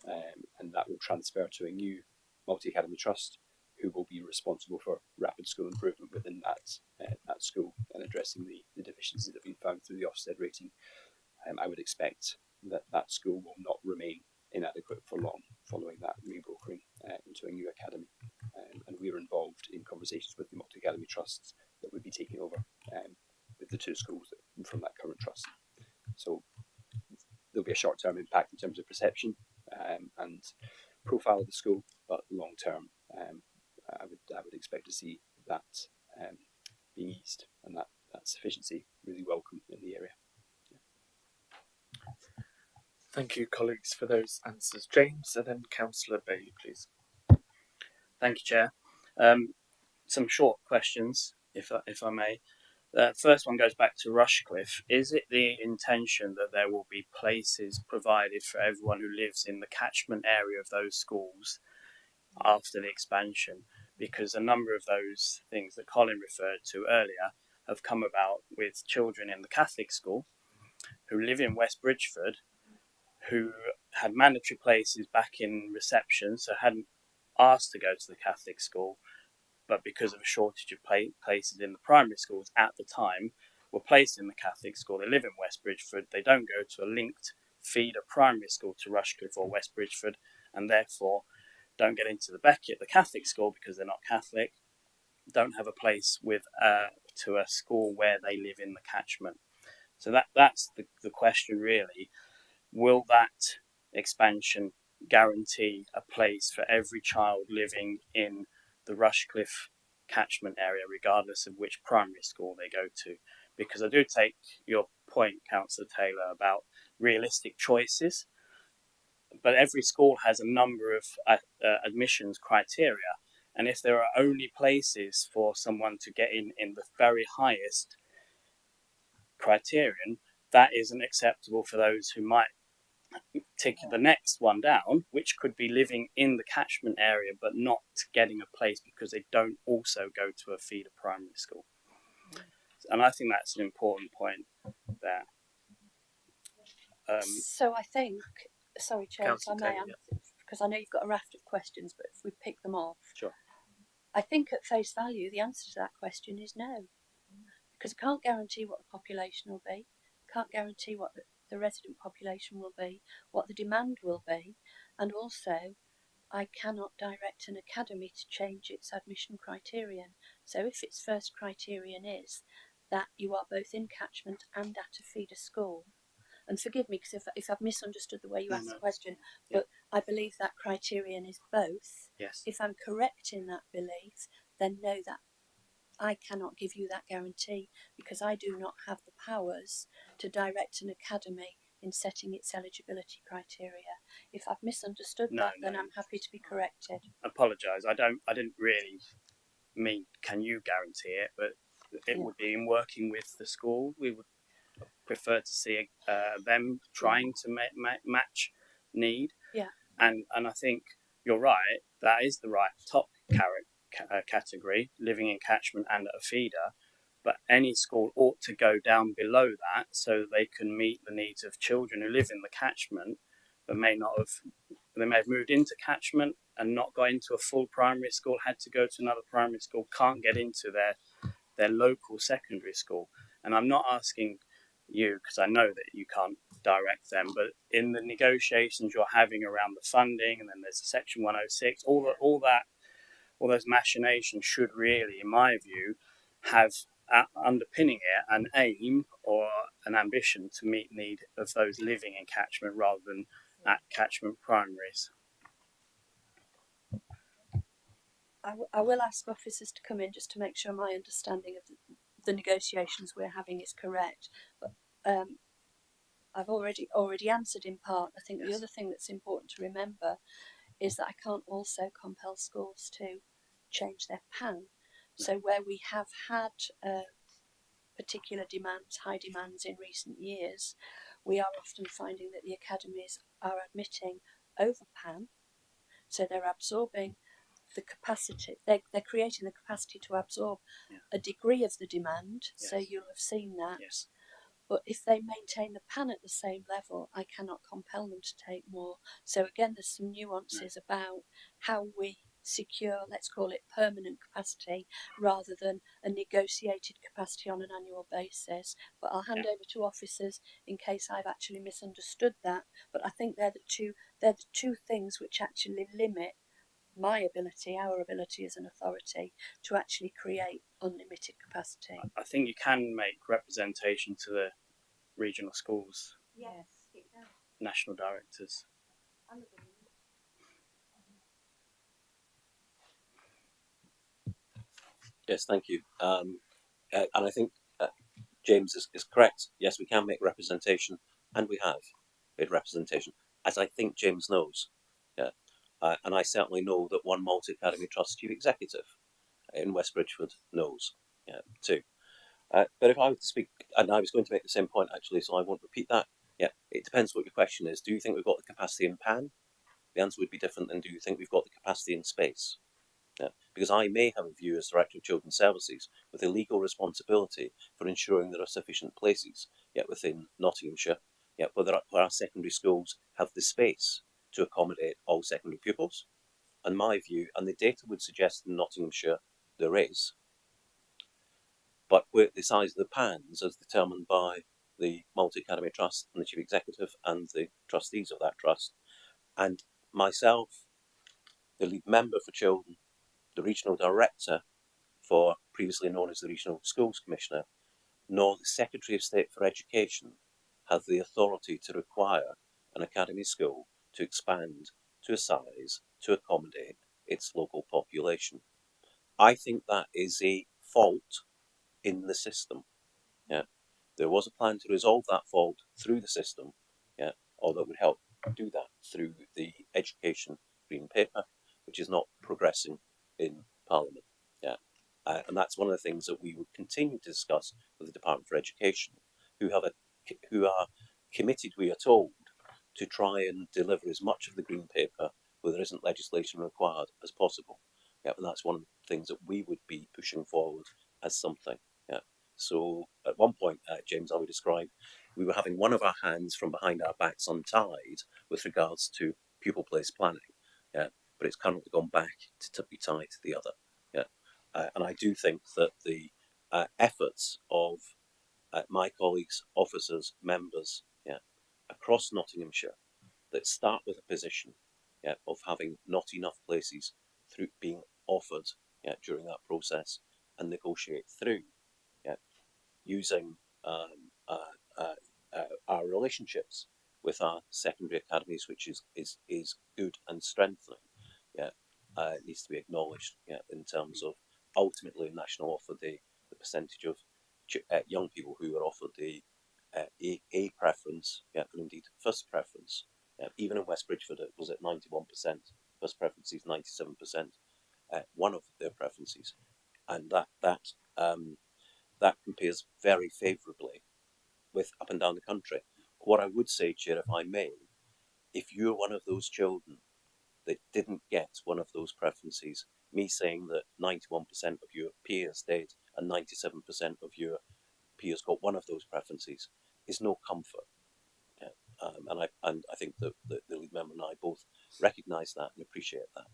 and that will transfer to a new multi-academy trust who will be responsible for rapid school improvement within that school and addressing the deficiencies that have been found through the Ofsted rating. I would expect that school will not remain inadequate for long following that rebrokering into a new academy. And we are involved in conversations with the multi-academy trusts that would be taking over with the 2 schools from that current trust. So there'll be a short-term impact in terms of perception and profile of the school, but long-term, I would expect to see that being eased and that sufficiency really welcome in the area. Thank you, colleagues, for those answers. James, and then Councillor Bailey, please. Thank you, Chair. Some short questions, if I may. The first one goes back to Rushcliffe. Is it the intention that there will be places provided for everyone who lives in the catchment area of those schools after the expansion? Because a number of those things that Colin referred to earlier have come about with children in the Catholic school who live in West Bridgford, who had mandatory places back in reception, so hadn't asked to go to the Catholic school, but because of a shortage of places in the primary schools at the time, were placed in the Catholic school. They live in West Bridgford. They don't go to a linked feeder primary school to Rushcliffe or West Bridgford, and therefore don't get into the Beckett, the Catholic school, because they're not Catholic, don't have a place to a school where they live in the catchment. So that's the question really. Will that expansion guarantee a place for every child living in the Rushcliffe catchment area, regardless of which primary school they go to? Because I do take your point, Councillor Taylor, about realistic choices, but every school has a number of admissions criteria, and if there are only places for someone to get in the very highest criterion, that isn't acceptable for those who might tick the next one down, which could be living in the catchment area but not getting a place because they don't also go to a feeder primary school. And I think that's an important point there. So I think, sorry, Chair, if I may, because I know you've got a raft of questions, but if we pick them off. Sure. I think at face value, the answer to that question is no. Because I can't guarantee what the population will be, can't guarantee what the resident population will be, what the demand will be, and also I cannot direct an academy to change its admission criterion. So if its first criterion is that you are both in catchment and at a feeder school, and forgive me because if I've misunderstood the way you asked the question, but I believe that criterion is both. Yes. If I'm correct in that belief, then know that I cannot give you that guarantee because I do not have the powers to direct an academy in setting its eligibility criteria. If I've misunderstood then I'm happy to be corrected. Apologise. I didn't really mean can you guarantee it, but it would be in working with the school. We would prefer to see them trying to match need. Yeah. And I think you're right. That is the right top category, living in catchment and at a feeder. But any school ought to go down below that so they can meet the needs of children who live in the catchment, but may have moved into catchment and not got into a full primary school, had to go to another primary school, can't get into their local secondary school. And I'm not asking you, because I know that you can't direct them, but in the negotiations you're having around the funding, and then there's Section 106, all those machinations should really, in my view, have underpinning it an aim or an ambition to meet need of those living in catchment rather than at catchment primaries. I will ask officers to come in just to make sure my understanding of the negotiations we're having is correct. But I've already answered in part. I think the other thing that's important to remember is that I can't also compel schools to change their PAN. So where we have had particular demands, high demands in recent years, we are often finding that the academies are admitting over PAN. So they're absorbing the capacity, they're creating the capacity to absorb a degree of the demand. So you'll have seen that. Yes. But if they maintain the PAN at the same level, I cannot compel them to take more. So again, there's some nuances about how we secure, let's call it permanent capacity, rather than a negotiated capacity on an annual basis. But I'll hand over to officers in case I've actually misunderstood that. But I think they're the two things which actually limit my ability, our ability as an authority, to actually create unlimited capacity. I think you can make representation to the regional schools, national directors. Yes, thank you. And I think James is correct. Yes, we can make representation, and we have made representation, as I think James knows. Yeah, and I certainly know that one multi-academy trust chief executive in West Bridgford knows too. But if I were to speak, and I was going to make the same point actually, so I won't repeat that. Yeah, it depends what your question is. Do you think we've got the capacity in PAN? The answer would be different than do you think we've got the capacity in space? Yeah, because I may have a view as Director of Children's Services with a legal responsibility for ensuring there are sufficient places within Nottinghamshire, where our secondary schools have the space to accommodate all secondary pupils. And my view, and the data would suggest in Nottinghamshire there is, but where the size of the PANs is determined by the Multi-Academy Trust and the Chief Executive and the trustees of that trust. And myself, the lead member for children, the regional director for previously known as the Regional Schools Commissioner, nor the Secretary of State for Education have the authority to require an academy school to expand to a size to accommodate its local population. I think that is a fault in the system. Yeah, there was a plan to resolve that fault through the system. Yeah, or that would help do that through the Education Green Paper, which is not progressing in Parliament. Yeah, and that's one of the things that we would continue to discuss with the Department for Education, who are committed, we are told, to try and deliver as much of the Green Paper where there isn't legislation required as possible. Yeah, and that's one of the things that we would be pushing forward as something. Yeah. So at one point, James, I would describe, we were having one of our hands from behind our backs untied with regards to pupil-placed planning. Yeah, but it's currently gone back to be tied to the other. Yeah, and I do think that the efforts of my colleagues, officers, members, across Nottinghamshire, that start with a position of having not enough places through being offered during that process and negotiate through using our relationships with our secondary academies, which is good and strengthening. It needs to be acknowledged in terms of ultimately National offer the percentage of young people who are offered the A preference, and indeed first preference. Even in West Bridgford, it was at 91%. First preference is 97%. One of their preferences, and that compares very favourably with up and down the country. What I would say, Chair, if I may, if you're one of those children that didn't get one of those preferences, me saying that 91% of your peers did and 97% of your peers got one of those preferences is no comfort. Yeah. And I think that the lead member and I both recognise that and appreciate that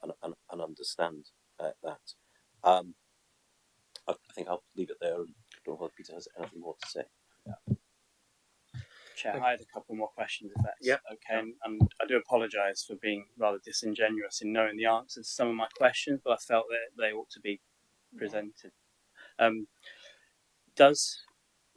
and understand that. I think I'll leave it there and don't know whether Peter has anything more to say. Chair, I had a couple more questions if that's okay. And I do apologise for being rather disingenuous in knowing the answers to some of my questions, but I felt that they ought to be presented.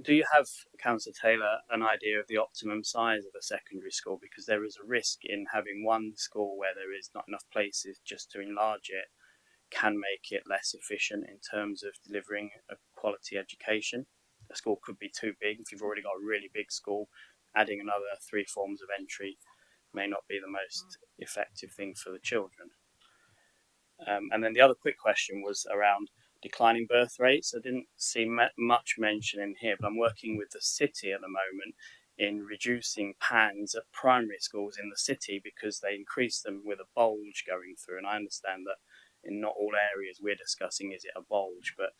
Do you have, Councillor Taylor, an idea of the optimum size of a secondary school? Because there is a risk in having one school where there is not enough places just to enlarge it can make it less efficient in terms of delivering a quality education. A school could be too big. If you've already got a really big school, adding another 3 forms of entry may not be the most effective thing for the children. And then the other quick question was around declining birth rates. I didn't see much mention in here, but I'm working with the city at the moment in reducing PANs at primary schools in the city because they increase them with a bulge going through. And I understand that in not all areas we're discussing is it a bulge, but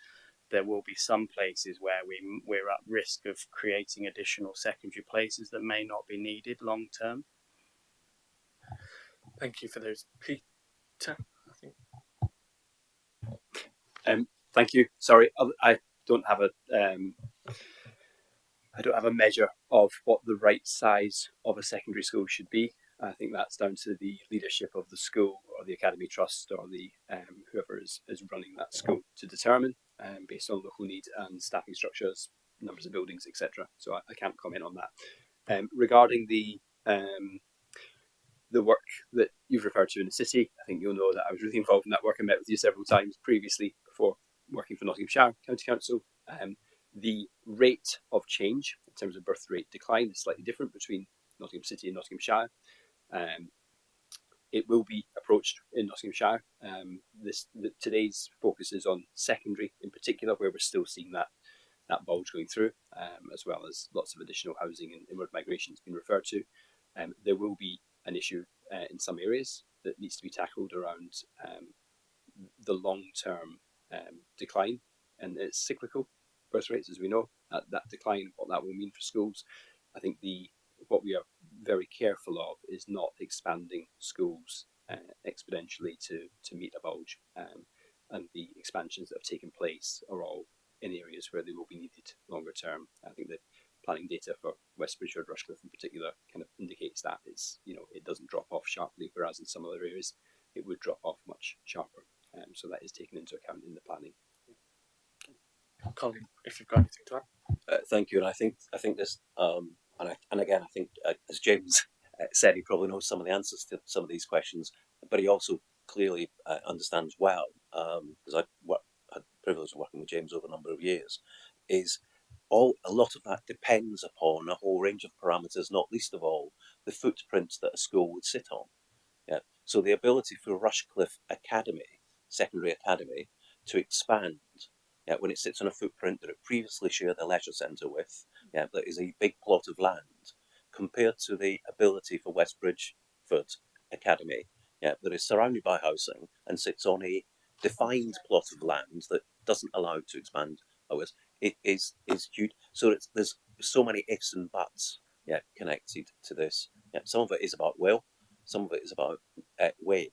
there will be some places where we're at risk of creating additional secondary places that may not be needed long term. Thank you for those. Peter, I think. Thank you. Sorry, I don't have a measure of what the right size of a secondary school should be. I think that's down to the leadership of the school or the academy trust or the whoever is running that school to determine based on local need and staffing structures, numbers of buildings, etc. So I can't comment on that. Regarding the work that you've referred to in the city, I think you'll know that I was really involved in that work. I met with you several times previously before working for Nottinghamshire County Council. The rate of change in terms of birth rate decline is slightly different between Nottingham City and Nottinghamshire. It will be approached in Nottinghamshire. Today's focus is on secondary in particular, where we're still seeing that bulge going through, as well as lots of additional housing and inward migration has been referred to. There will be an issue in some areas that needs to be tackled around the long-term decline, and it's cyclical birth rates, as we know. That decline, what that will mean for schools. I think what we are very careful of is not expanding schools exponentially to meet a bulge, and the expansions that have taken place are all in areas where they will be needed longer term. I think the planning data for Westbridge or Rushcliffe in particular kind of indicates that it doesn't drop off sharply, whereas in some other areas it would drop off much sharper. So that is taken into account in the planning. Colin, if you've got anything to add. Thank you, and I think this, and again, I think as James said, he probably knows some of the answers to some of these questions, but he also clearly understands well, because I had the privilege of working with James over a number of years, is a lot of that depends upon a whole range of parameters, not least of all the footprint that a school would sit on. Yeah. So the ability for Rushcliffe Academy, secondary academy, to expand, when it sits on a footprint that it previously shared a leisure centre with, that is a big plot of land, compared to the ability for Westbridgeford Academy, that is surrounded by housing and sits on a defined plot of land that doesn't allow it to expand. It is huge. So there's so many ifs and buts, connected to this. Some of it is about will, some of it is about way,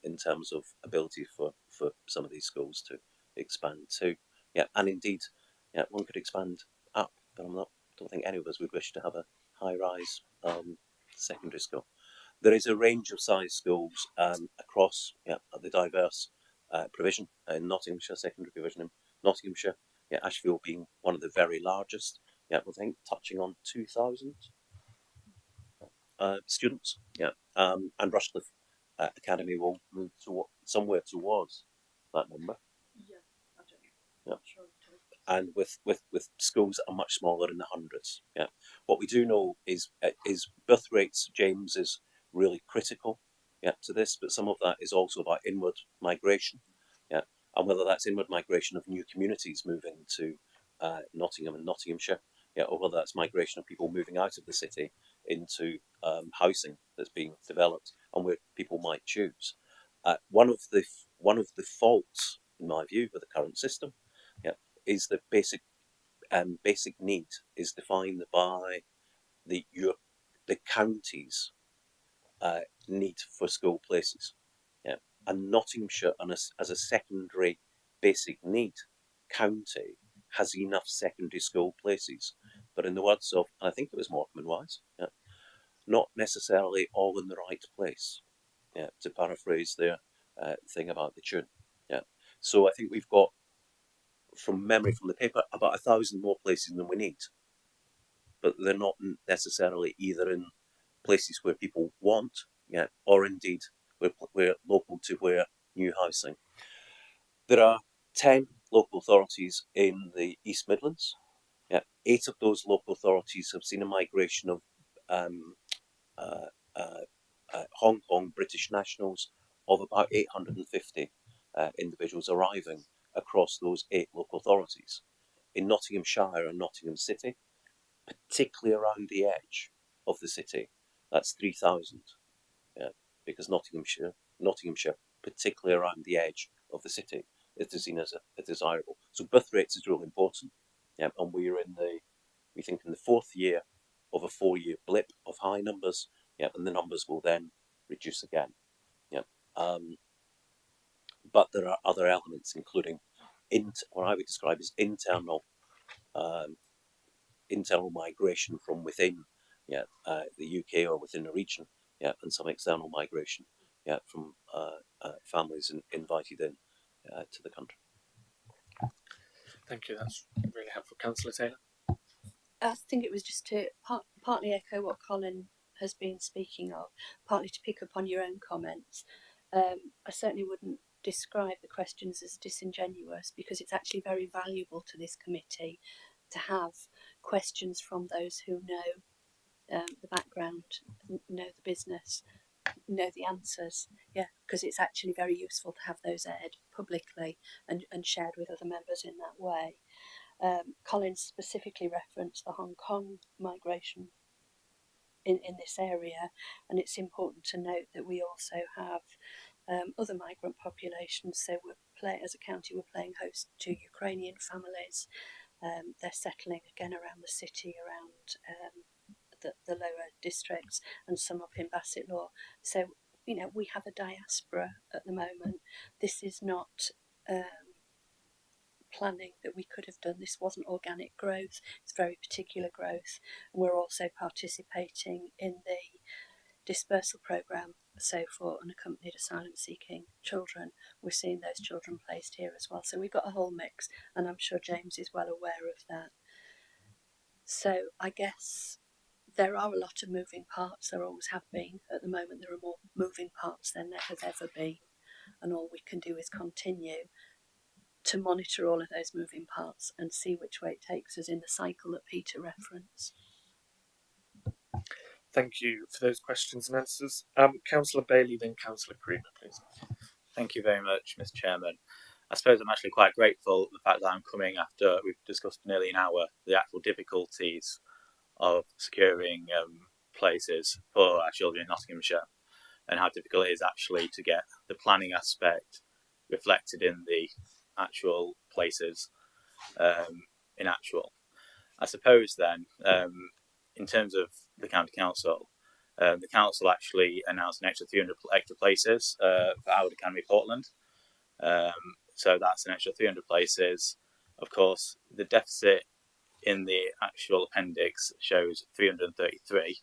in terms of ability for some of these schools to expand too. And indeed, one could expand up, but don't think any of us would wish to have a high-rise secondary school. There is a range of size schools across the diverse provision in Nottinghamshire, secondary provision in Nottinghamshire. Ashfield being one of the very largest. I think touching on 2,000 students. And Rushcliffe Academy will move somewhere towards that number. And with schools that are much smaller in the hundreds. What we do know is birth rates, James, is really critical to this, but some of that is also about inward migration. And whether that's inward migration of new communities moving to Nottingham and Nottinghamshire, or whether that's migration of people moving out of the city into housing that's being developed and where people might choose. One of the faults, in my view, with the current system, is that basic need is defined by the county's need for school places. And Nottinghamshire, as a secondary basic need county, has enough secondary school places, but in the words of, I think it was Morecambe and Wise, not necessarily all in the right place. To paraphrase their thing about the tune. So I think we've got, from memory from the paper, about 1,000 more places than we need, but they're not necessarily either in places where people want, or indeed we're local to where new housing. There are 10 local authorities in the East Midlands. 8 of those local authorities have seen a migration of Hong Kong British nationals of about 850 individuals arriving across those 8 local authorities. In Nottinghamshire and Nottingham City, particularly around the edge of the city, that's 3,000. Because Nottinghamshire, particularly around the edge of the city, is seen as a desirable. So birth rates is really important, and we're in the 4th year of a 4-year blip of high numbers, and the numbers will then reduce again. But there are other elements, including what I would describe as internal migration from within the UK or within a region, and some external migration, from families invited in to the country. Thank you. That's really helpful, Councillor Taylor. I think it was just to partly echo what Colin has been speaking of, partly to pick up on your own comments. I certainly wouldn't describe the questions as disingenuous, because it's actually very valuable to this committee to have questions from those who know the background, know the business, know the answers. Because it's actually very useful to have those aired publicly and shared with other members in that way. Colin specifically referenced the Hong Kong migration in this area, and it's important to note that we also have other migrant populations. So as a county, we're playing host to Ukrainian families. They're settling again around the city, around the lower districts, and some up in Bassetlaw. So we have a diaspora at the moment. This is not planning that we could have done. This wasn't organic growth, it's very particular growth. And we're also participating in the dispersal programme. So for unaccompanied asylum seeking children, we're seeing those children placed here as well. So we've got a whole mix, and I'm sure James is well aware of that. So I guess there are a lot of moving parts. There always have been. At the moment there are more moving parts than there has ever been, and all we can do is continue to monitor all of those moving parts and see which way it takes us in the cycle that Peter referenced. Thank you for those questions and answers. Councillor Bailey, then Councillor Creamer, please. Thank you very much, Mr. Chairman. I suppose I'm actually quite grateful for the fact that I'm coming after we've discussed for nearly an hour the actual difficulties of securing places for our children in Nottinghamshire, and how difficult it is actually to get the planning aspect reflected in the actual places in actual. I suppose then, in terms of the county council, the council actually announced an extra 300 extra places for Howard Academy Portland. So that's an extra 300 places. Of course, the deficit in the actual appendix shows 333.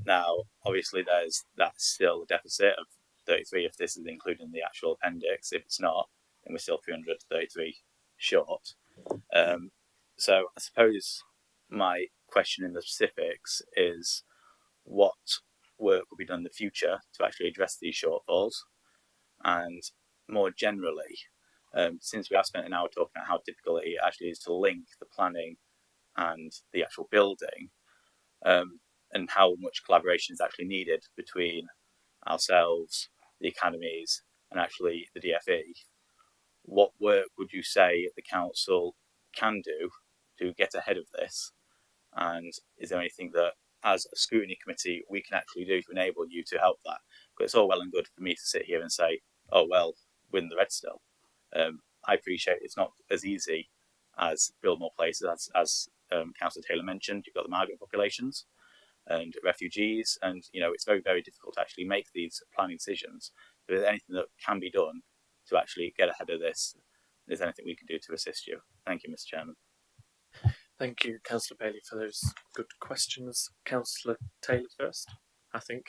Now, obviously, that's still a deficit of 33 if this is including the actual appendix. If it's not, then we're still 333 short. So I suppose my question in the specifics is what work will be done in the future to actually address these shortfalls, and more generally, since we have spent an hour talking about how difficult it actually is to link the planning and the actual building, and how much collaboration is actually needed between ourselves, the academies, and actually the DFE, what work would you say the council can do to get ahead of this? And is there anything that, as a scrutiny committee, we can actually do to enable you to help that? Because it's all well and good for me to sit here and say, oh, well, win the red still. I appreciate it's not as easy as build more places, as Councillor Taylor mentioned. You've got the migrant populations and refugees, and it's very, very difficult to actually make these planning decisions. If there's anything that can be done to actually get ahead of this, is there anything we can do to assist you? Thank you, Mr. Chairman. Thank you, Councillor Bailey, for those good questions. Councillor Taylor first, I think.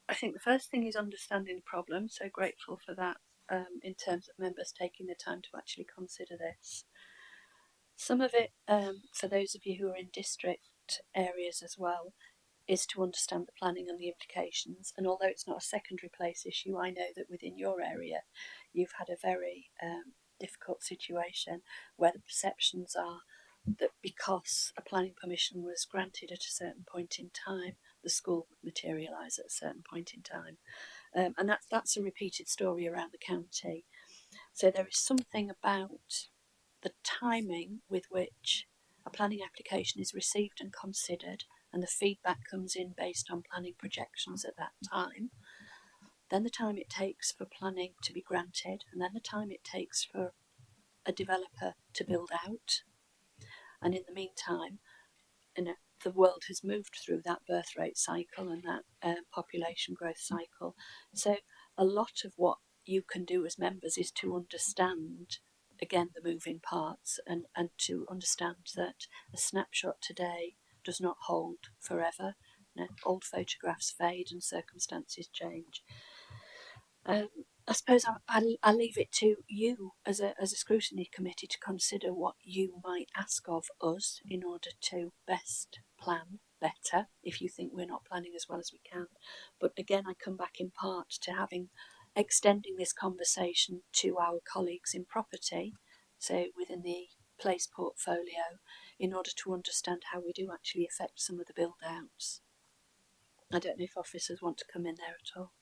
I think the first thing is understanding the problem, so grateful for that in terms of members taking the time to actually consider this. Some of it, for those of you who are in district areas as well, is to understand the planning and the implications. And although it's not a secondary place issue, I know that within your area you've had a very difficult situation where the perceptions are that because a planning permission was granted at a certain point in time, the school would materialise at a certain point in time. And that's a repeated story around the county. So there is something about the timing with which a planning application is received and considered, and the feedback comes in based on planning projections at that time, then the time it takes for planning to be granted, and then the time it takes for a developer to build out. And in the meantime, the world has moved through that birth rate cycle and that population growth cycle. So a lot of what you can do as members is to understand, again, the moving parts, and to understand that a snapshot today does not hold forever. Old photographs fade and circumstances change. I suppose I'll leave it to you as a scrutiny committee to consider what you might ask of us in order to best plan better, if you think we're not planning as well as we can. But again, I come back in part to extending this conversation to our colleagues in property, so within the place portfolio, in order to understand how we do actually affect some of the build outs. I don't know if officers want to come in there at all.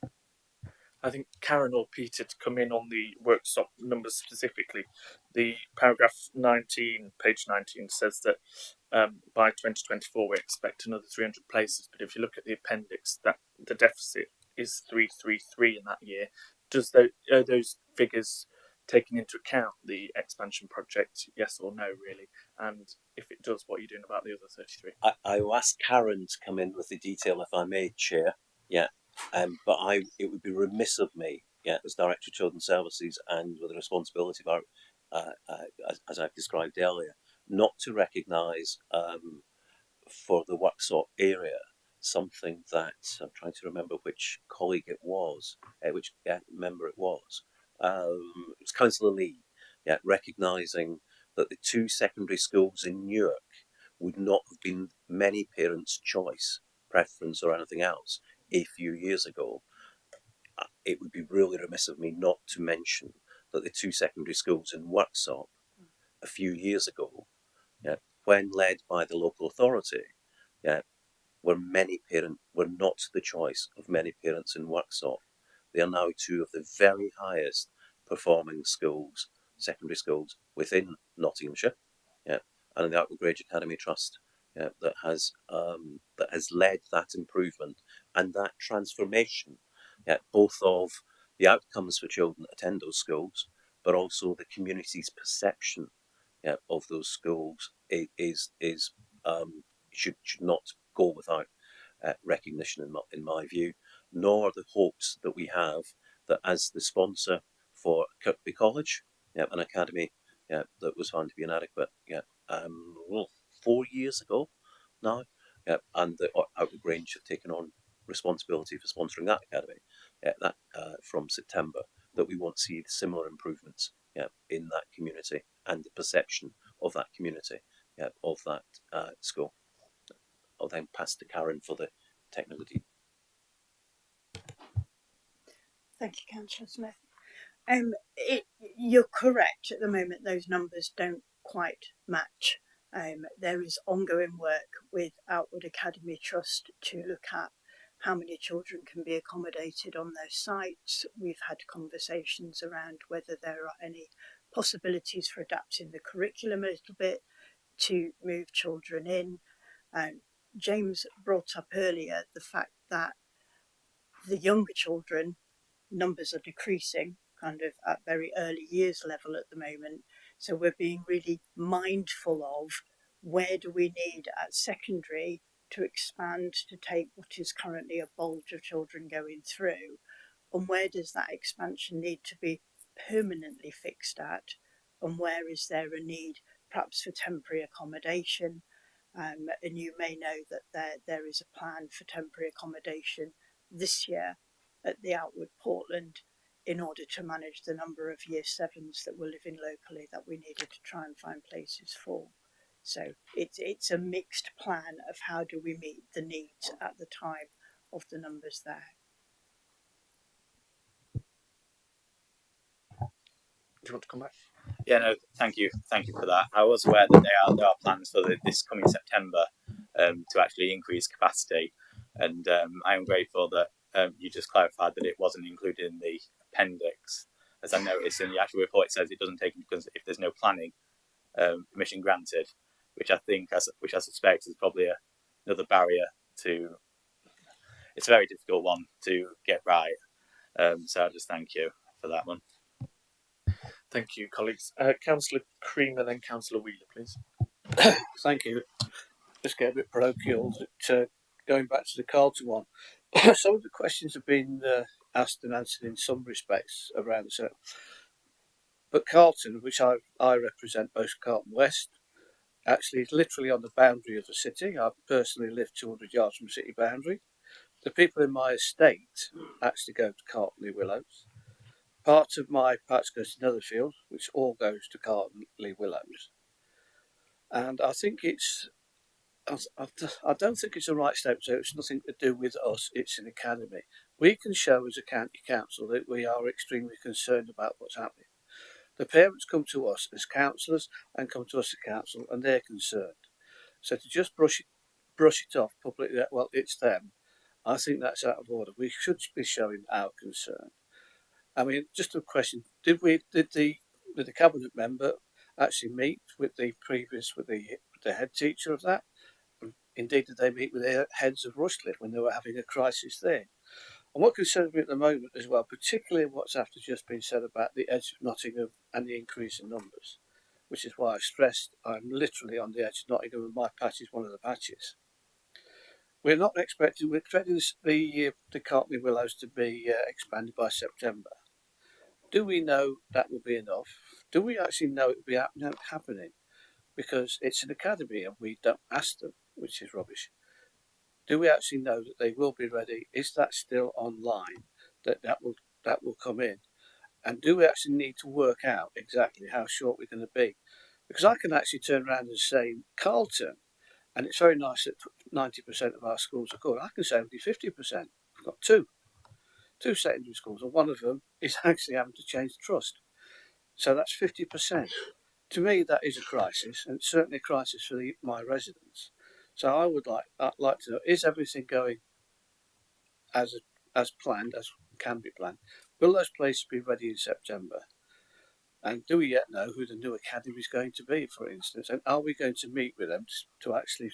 I think Karen or Peter to come in on the workshop numbers specifically. The paragraph 19, page 19, says that by 2024 we expect another 300 places. But if you look at the appendix, that the deficit is 333 in that year. Are those figures taking into account the expansion project? Yes or no, really? And if it does, what are you doing about the other 33? I will ask Karen to come in with the detail, if I may, Chair. Yeah. But it would be remiss of me, as Director of Children's Services and with the responsibility of as I've described earlier, not to recognise for the Waxhaw area something that I'm trying to remember which colleague it was, which member it was. It was Councillor Lee, recognising that the two secondary schools in Newark would not have been many parents' choice, preference, or anything else a few years ago. It would be really remiss of me not to mention that the two secondary schools in Worksop a few years ago, when led by the local authority, were not the choice of many parents in Worksop. They are now two of the very highest performing schools, secondary schools within Nottinghamshire, and the Outwood Grange Academy Trust that has led that improvement and that transformation, both of the outcomes for children that attend those schools, but also the community's perception of those schools should not go without recognition in my view, nor the hopes that we have that as the sponsor for Kirkby College, an academy that was found to be inadequate 4 years ago now, and the Outwood Grange have taken on responsibility for sponsoring that academy from September, that we won't see similar improvements in that community and the perception of that community of that school. I'll then pass to Karen for the technical detail. Thank you, Councillor Smith. You're correct. At the moment, those numbers don't quite match. There is ongoing work with Outwood Academy Trust to look at how many children can be accommodated on those sites. We've had conversations around whether there are any possibilities for adapting the curriculum a little bit to move children in. James brought up earlier the fact that the younger children numbers are decreasing kind of at very early years level at the moment. So we're being really mindful of where do we need at secondary to expand to take what is currently a bulge of children going through, and where does that expansion need to be permanently fixed at, and where is there a need perhaps for temporary accommodation. And you may know that there is a plan for temporary accommodation this year at the Outward Portland in order to manage the number of year sevens that were living locally that we needed to try and find places for. So it's a mixed plan of how do we meet the needs at the time of the numbers there. Do you want to come back? Yeah, no, thank you for that. I was aware that there are plans for this coming September to actually increase capacity, and I am grateful that you just clarified that it wasn't included in the appendix. As I noticed in the actual report, it says it doesn't take into consideration if there's no planning permission granted, which I suspect is probably another barrier to. It's a very difficult one to get right. So I just thank you for that one. Thank you, colleagues. Councillor Creamer, then Councillor Wheeler, please. Thank you. Just get a bit parochial. Going back to the Carlton one, some of the questions have been asked and answered in some respects around the circle. But Carlton, which I represent, most Carlton West, actually is literally on the boundary of the city. I personally live 200 yards from the city boundary. The people in my estate actually go to Carlton Willows. Part of my patch goes to Netherfield, which all goes to Carlton Willows. And I think I don't think it's the right step. So it's nothing to do with us. It's an academy. We can show as a county council that we are extremely concerned about what's happening. The parents come to us as councillors and come to us as council, and they're concerned. So to just brush it off publicly, well, it's them, I think that's out of order. We should be showing our concern. I mean, just a question: did the cabinet member actually meet with the head teacher of that? Indeed, did they meet with the heads of Rushcliffe when they were having a crisis there? And what concerns me at the moment as well, particularly what's after just been said about the edge of Nottingham and the increase in numbers, which is why I stressed I'm literally on the edge of Nottingham and my patch is one of the patches. We're expecting the Carlton Willows to be expanded by September. Do we know that will be enough? Do we actually know it will be happening? Because it's an academy and we don't ask them, which is rubbish. Do we actually know that they will be ready? Is that still online? That will come in? And do we actually need to work out exactly how short we're going to be? Because I can actually turn around and say Carlton, and it's very nice that 90% of our schools are good. I can say only 50%. We've got two secondary schools, and one of them is actually having to change the trust. So that's 50%. To me, that is a crisis, and it's certainly a crisis for my residents. So I would like to know: is everything going as planned, as can be planned? Will those places be ready in September? And do we yet know who the new academy is going to be, for instance? And are we going to meet with them to actually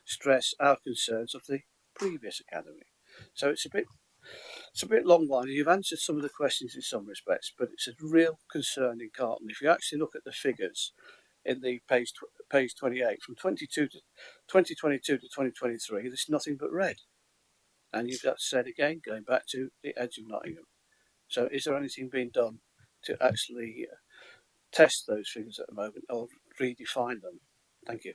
stress our concerns of the previous academy? So it's a bit long-winded. You've answered some of the questions in some respects, but it's a real concern in Carlton. If you actually look at the figures in the page 28, from 2022 to 2023, there's nothing but red. And you've got said again, going back to the edge of Nottingham. So is there anything being done to actually test those figures at the moment or redefine them? Thank you.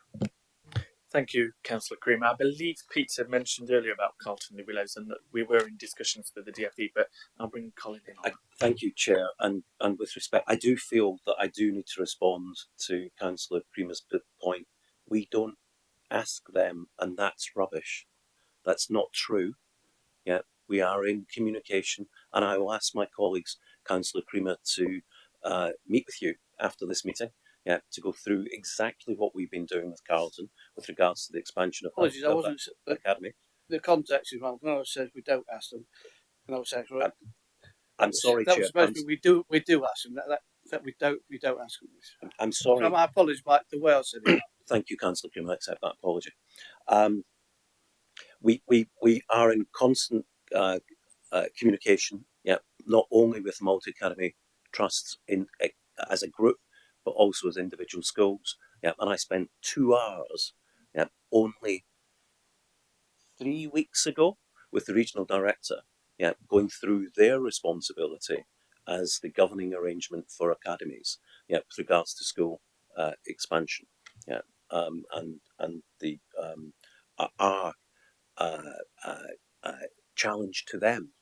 Thank you, Councillor Creamer. I believe Peter mentioned earlier about Carlton Willows and that we were in discussions with the DfE, but I'll bring Colin in. Thank you, Chair. And with respect, I do feel that I do need to respond to Councillor Creamer's point. We don't ask them, and that's rubbish. That's not true. Yeah, we are in communication, and I will ask my colleagues, Councillor Creamer, to meet with you after this meeting. Yeah, to go through exactly what we've been doing with Carlton with regards to the expansion of the academy. The context is wrong. When I said we don't ask them, and I was saying, I'm sorry, that Chair. was supposed to be we do ask them. that we don't ask them this. I'm sorry. From my apologies, Mike, the way I said it. Thank you, Councillor Cream. I accept that apology. We are in constant communication, not only with multi-academy trusts as a group, but also as individual schools. And I spent 2 hours only 3 weeks ago with the regional director, going through their responsibility as the governing arrangement for academies, with regards to school expansion, and the our challenge to them,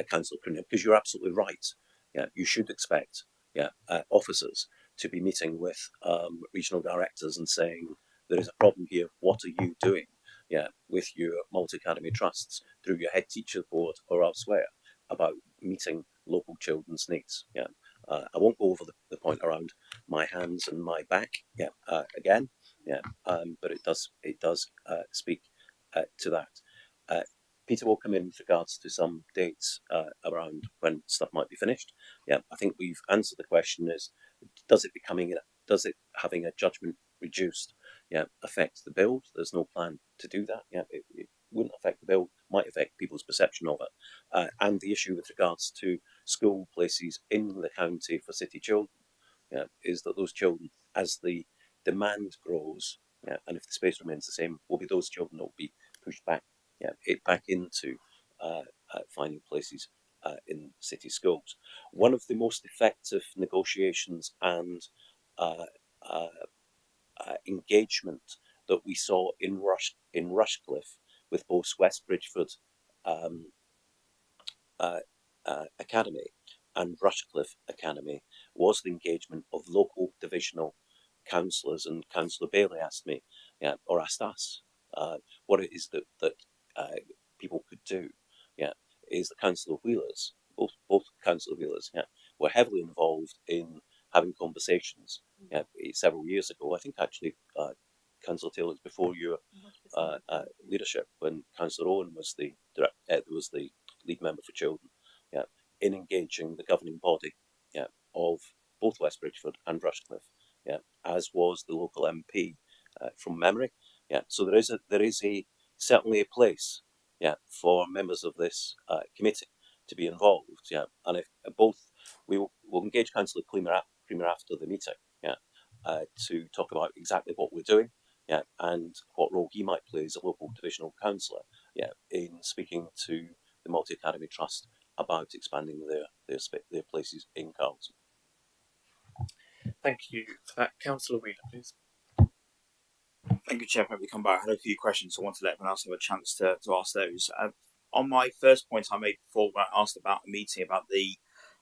Councillor Cunningham, because you're absolutely right. You should expect officers to be meeting with regional directors and saying, there is a problem here, what are you doing with your multi-academy trusts through your head teacher board or elsewhere about meeting local children's needs. I won't go over the point around my hands and my back again, but it does speak to that. Peter will come in with regards to some dates around when stuff might be finished. I think we've answered the question: is does it having a judgment reduced affect the build? There's no plan to do that. It wouldn't affect the build, might affect people's perception of it. And the issue with regards to school places in the county for city children is that those children, as the demand grows, and if the space remains the same, will be those children that will be pushed back back into finding places in city schools. One of the most effective negotiations and engagement that we saw in Rushcliffe with both West Bridgford Academy and Rushcliffe Academy was the engagement of local divisional councillors, and Councillor Bailey asked me, or asked us, what it is that people could do. Is the Council of Wheelers, both Council of Wheelers, were heavily involved in having conversations. Several years ago, I think actually, Councillor Taylor, before your leadership, when Councillor Owen was the lead member for children, in engaging the governing body, of both West Bridgford and Rushcliffe, as was the local MP from memory. So there is certainly a place, for members of this committee to be involved. And if we'll engage Councillor Creamer after the meeting, to talk about exactly what we're doing, and what role he might play as a local divisional councillor, in speaking to the Multi Academy Trust about expanding their places in Carlton. Thank you for that. Councillor Wheeler, please. Thank you, Chair. Let me come back. I had a few questions. I want to let everyone else have a chance to ask those. On my first point I made before, when I asked about a meeting about the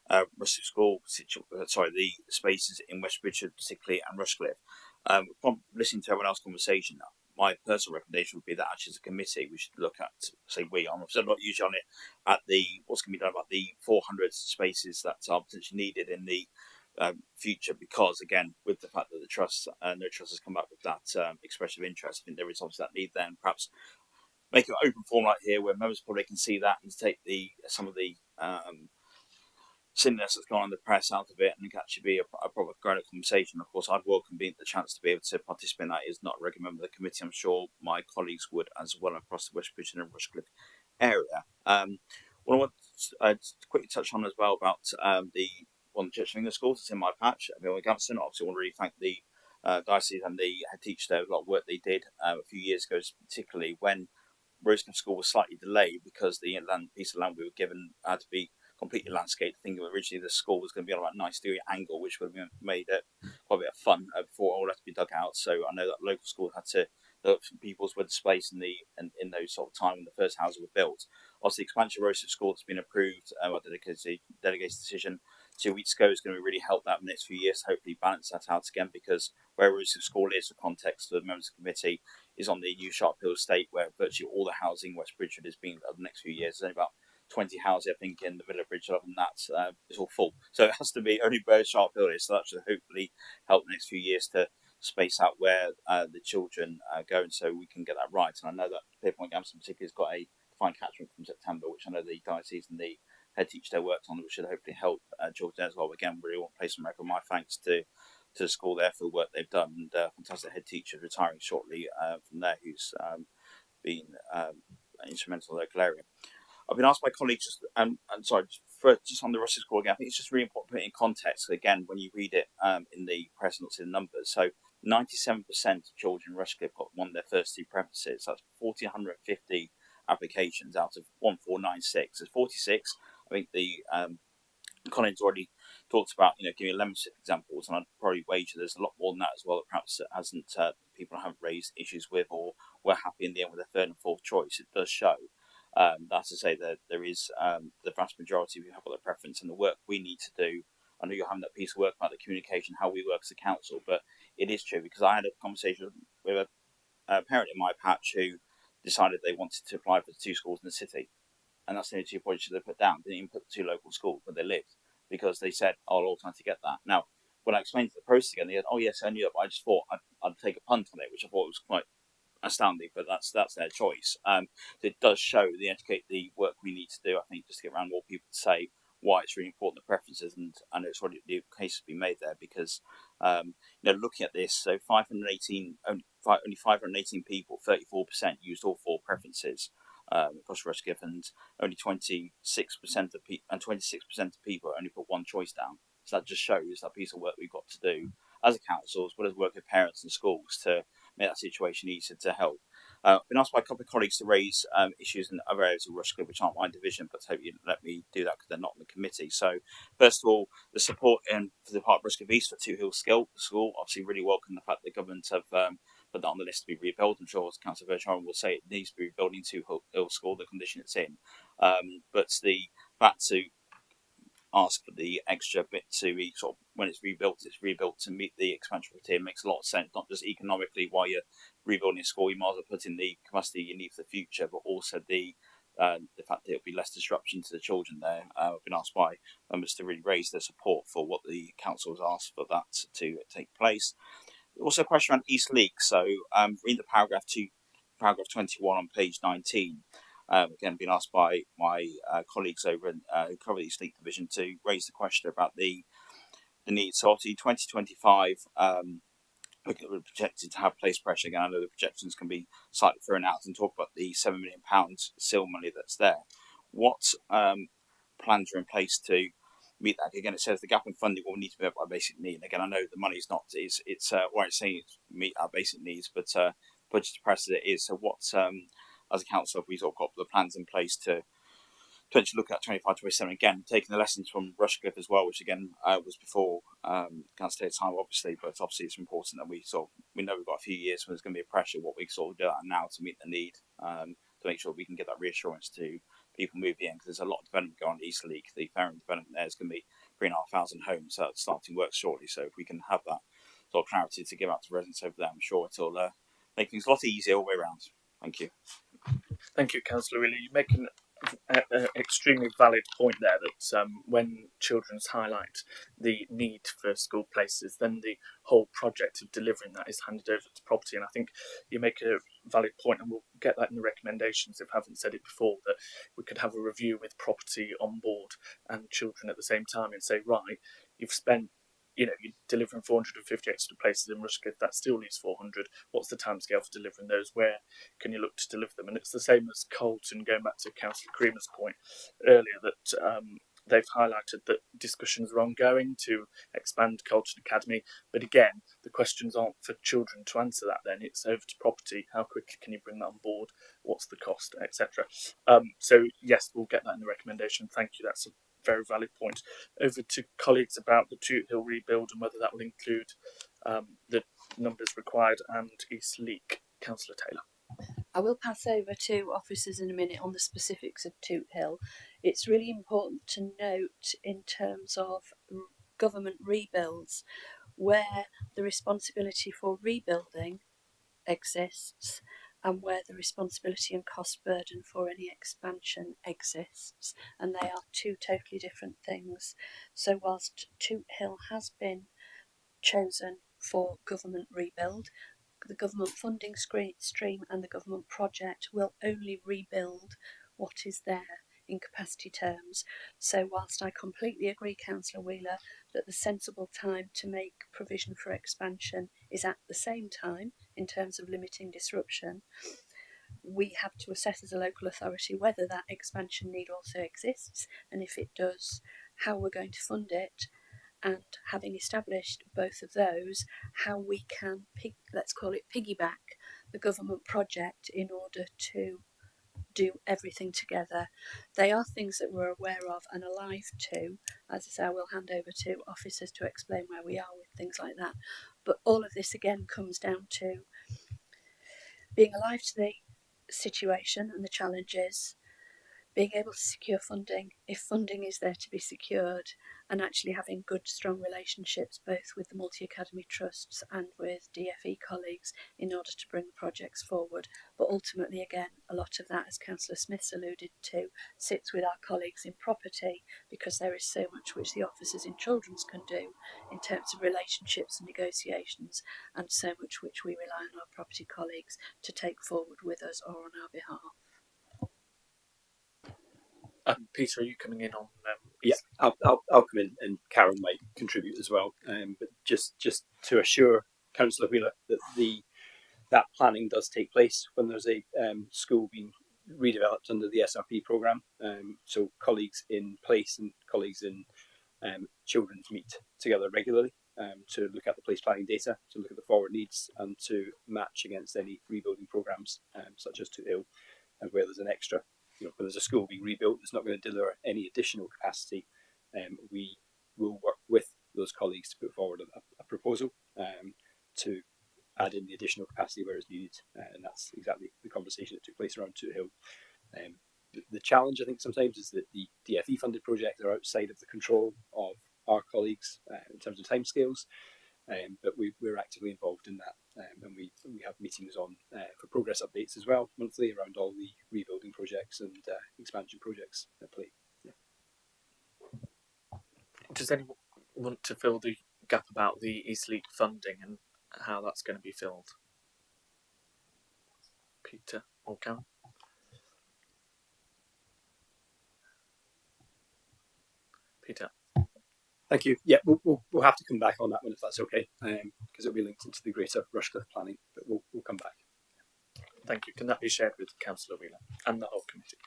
Rushcliffe School, the spaces in West Bridgford particularly, and Rushcliffe. From listening to everyone else's conversation, my personal recommendation would be that actually as a committee we should look at, I'm not usually on it, at what's going to be done about the 400 spaces that are potentially needed in the future, because again, with the fact that the trust no trust has come up with that expression of interest, I think there is obviously that need there, and perhaps make an open forum like here where members probably can see that and take some of the silliness that's gone on in the press out of it, and it can actually be a proper grown-up conversation. Of course, I'd welcome being the chance to be able to participate in that. Is not a regular member of the committee. I'm sure my colleagues would as well across the West Bridgford and Rushcliffe area. What I want to quickly touch on as well about one of the Church of England schools that's in my patch, Gamston. Obviously, I want to really thank the diocese and the head teacher there. A lot of work they did a few years ago, particularly when Rosecliff School was slightly delayed because the piece of land we were given had to be completely landscaped. I think originally the school was going to be on about a 90-degree angle, which would have made it quite a bit of fun before all had to be dug out. So I know that local schools had to look for people's with the space in those sort of time when the first houses were built. Obviously, the expansion of Rosecliff School has been approved. Our delegated decision 2 weeks ago is going to really help that in the next few years. Hopefully, balance that out again, because where Rosecliff School is, for context for the members of the committee, is on the new Sharp Hill estate, where virtually all the housing in West Bridgford is being over the next few years. There's only about 20 houses, I think, in the middle of Bridgford, and that's it's all full. So it has to be only where Sharp Hill is. So that should hopefully help the next few years to space out where the children go, and so we can get that right. And I know that Pierpoint Gamston particularly has got a defined catchment from September, which I know the diocese and the head teacher there worked on, which should hopefully help children as well. Again, really want to place on record my thanks to the school there for the work they've done, and fantastic head teacher retiring shortly from there, who's been instrumental in the local area. I've been asked by colleagues, just on the Rushcliffe School again. I think it's just really important to put it in context. Again, when you read it in the press, not see the numbers. So 97% of children in Rushcliffe got one of their first two preferences. That's 1,450 applications out of 1,496. There's 46. I think the Colin's already talked about, giving 11 specific examples, and I'd probably wager there's a lot more than that as well that perhaps people haven't raised issues with, or were happy in the end with their third and fourth choice. It does show. That's to say that there is the vast majority who have got their preference, and the work we need to do. I know you're having that piece of work about the communication, how we work as a council, but it is true, because I had a conversation with a parent in my patch who decided they wanted to apply for the two schools in the city, and that's the only 2 points they put down. They didn't even put the two local schools where they lived, because they said, "Oh, I'll trying to get that." Now, when I explained the process again, they said, "Oh yes, I knew it, but I just thought I'd take a punt on it," which I thought was quite astounding, but that's their choice. It does show the work we need to do, I think, just to get around more people to say why it's really important, the preferences, and I know it's already the case has been made there, because looking at this, so only 518 people, 34% used all four preferences across Rushcliffe, and only 26% of people only put one choice down. So that just shows that piece of work we've got to do as a council, as well as work with parents and schools to make that situation easier to help. I've been asked by a couple of colleagues to raise issues in other areas of Rushcliffe, which aren't my division, but hope you let me do that because they're not on the committee. So, first of all, the support for the part of Rushcliffe East for Two Hills School. Obviously, really welcome the fact that the government have put that on the list to be rebuilt. I'm sure, as Councillor Verchon will say, it needs to be rebuilt in Two Hills School, the condition it's in. But the fact to ask for the extra bit to be when it's rebuilt to meet the expansion criteria makes a lot of sense, not just economically while you're rebuilding a school, you might as well put in the capacity you need for the future, but also the fact that it'll be less disruption to the children there. I've been asked by members to really raise their support for what the council has asked for that to take place. Also a question around East Leek, so read the paragraph 21 on page 19. Again, being asked by my colleagues over in who cover the East Leek Division to raise the question about the need. So obviously 2025, we're projected to have place pressure. Again, I know the projections can be slightly thrown out, and talk about the £7 million SIL money that's there. What plans are in place to meet that? Again, it says the gap in funding will need to be met by basic need. Again, I know the money's not, it's saying it's meet our basic needs, but budget depressed as it is. So what, as a council, we've got the plans in place to potentially look at 25-27 again, taking the lessons from Rushcliffe as well, which again was before Council time, obviously, but obviously it's important that we know we've got a few years when there's going to be a pressure. What we do that now to meet the need, to make sure we can get that reassurance to people moving in, because there's a lot of development going on in East Leek. The Farron development there is going to be 3,500 homes starting work shortly. So if we can have that sort of clarity to give out to residents over there, I'm sure it'll make things a lot easier all the way around. Thank you. Thank you, Councillor Wheeler. You make an extremely valid point there that when children highlight the need for school places, then the whole project of delivering that is handed over to property. And I think you make a valid point, and we'll get that in the recommendations if I haven't said it before, that we could have a review with property on board and children at the same time and say, right, you've spent, you're delivering 450 extra places in Rushcliffe, that still leaves 400. What's the timescale for delivering those? Where can you look to deliver them? And it's the same as Colton, going back to Councillor Creamer's point earlier, that they've highlighted that discussions are ongoing to expand Colton Academy. But again, the questions aren't for children to answer that then. It's over to property. How quickly can you bring that on board? What's the cost, etc. So yes, we'll get that in the recommendation. Thank you. That's a very valid point. Over to colleagues about the Toot Hill rebuild and whether that will include the numbers required, and East Leek. Councillor Taylor. I will pass over to officers in a minute on the specifics of Toot Hill. It's really important to note in terms of government rebuilds where the responsibility for rebuilding exists and where the responsibility and cost burden for any expansion exists, and they are two totally different things. So whilst Toot Hill has been chosen for government rebuild, the government funding stream and the government project will only rebuild what is there. in capacity terms. So whilst I completely agree, Councillor Wheeler, that the sensible time to make provision for expansion is at the same time in terms of limiting disruption, we have to assess as a local authority whether that expansion need also exists, and if it does, how we're going to fund it, and having established both of those, how we can let's call it piggyback the government project in order to do everything together. They are things that we're aware of and alive to. As I say, I will hand over to officers to explain where we are with things like that. But all of this again comes down to being alive to the situation and the challenges, being able to secure funding if funding is there to be secured, and actually having good, strong relationships both with the multi-academy trusts and with DFE colleagues in order to bring the projects forward. But ultimately, again, a lot of that, as Councillor Smith's alluded to, sits with our colleagues in property, because there is so much which the officers in children's can do in terms of relationships and negotiations, and so much which we rely on our property colleagues to take forward with us or on our behalf. Peter, are you coming in on? Yeah, I'll come in, and Karen might contribute as well. But just to assure Councillor Wheeler that that planning does take place when there's a school being redeveloped under the SRP programme. So colleagues in place and colleagues in children's meet together regularly to look at the place planning data, to look at the forward needs, and to match against any rebuilding programmes such as Toot Hill, and where there's an extra. When there's a school being rebuilt that's not going to deliver any additional capacity, we will work with those colleagues to put forward a proposal to add in the additional capacity where it's needed, and that's exactly the conversation that took place around Toot Hill. The challenge, I think, sometimes is that the DFE funded projects are outside of the control of our colleagues in terms of timescales. But we're actively involved in that, and we have meetings on for progress updates as well monthly around all the rebuilding projects and expansion projects at play. Yeah. Does anyone want to fill the gap about the Eastleigh funding and how that's going to be filled? Peter or Karen? Peter. Thank you. Yeah, we'll have to come back on that one if that's okay, because it'll be linked into the greater Rushcliffe planning, but we'll come back. Thank you. Can that be shared with Councillor Wheeler and the whole committee?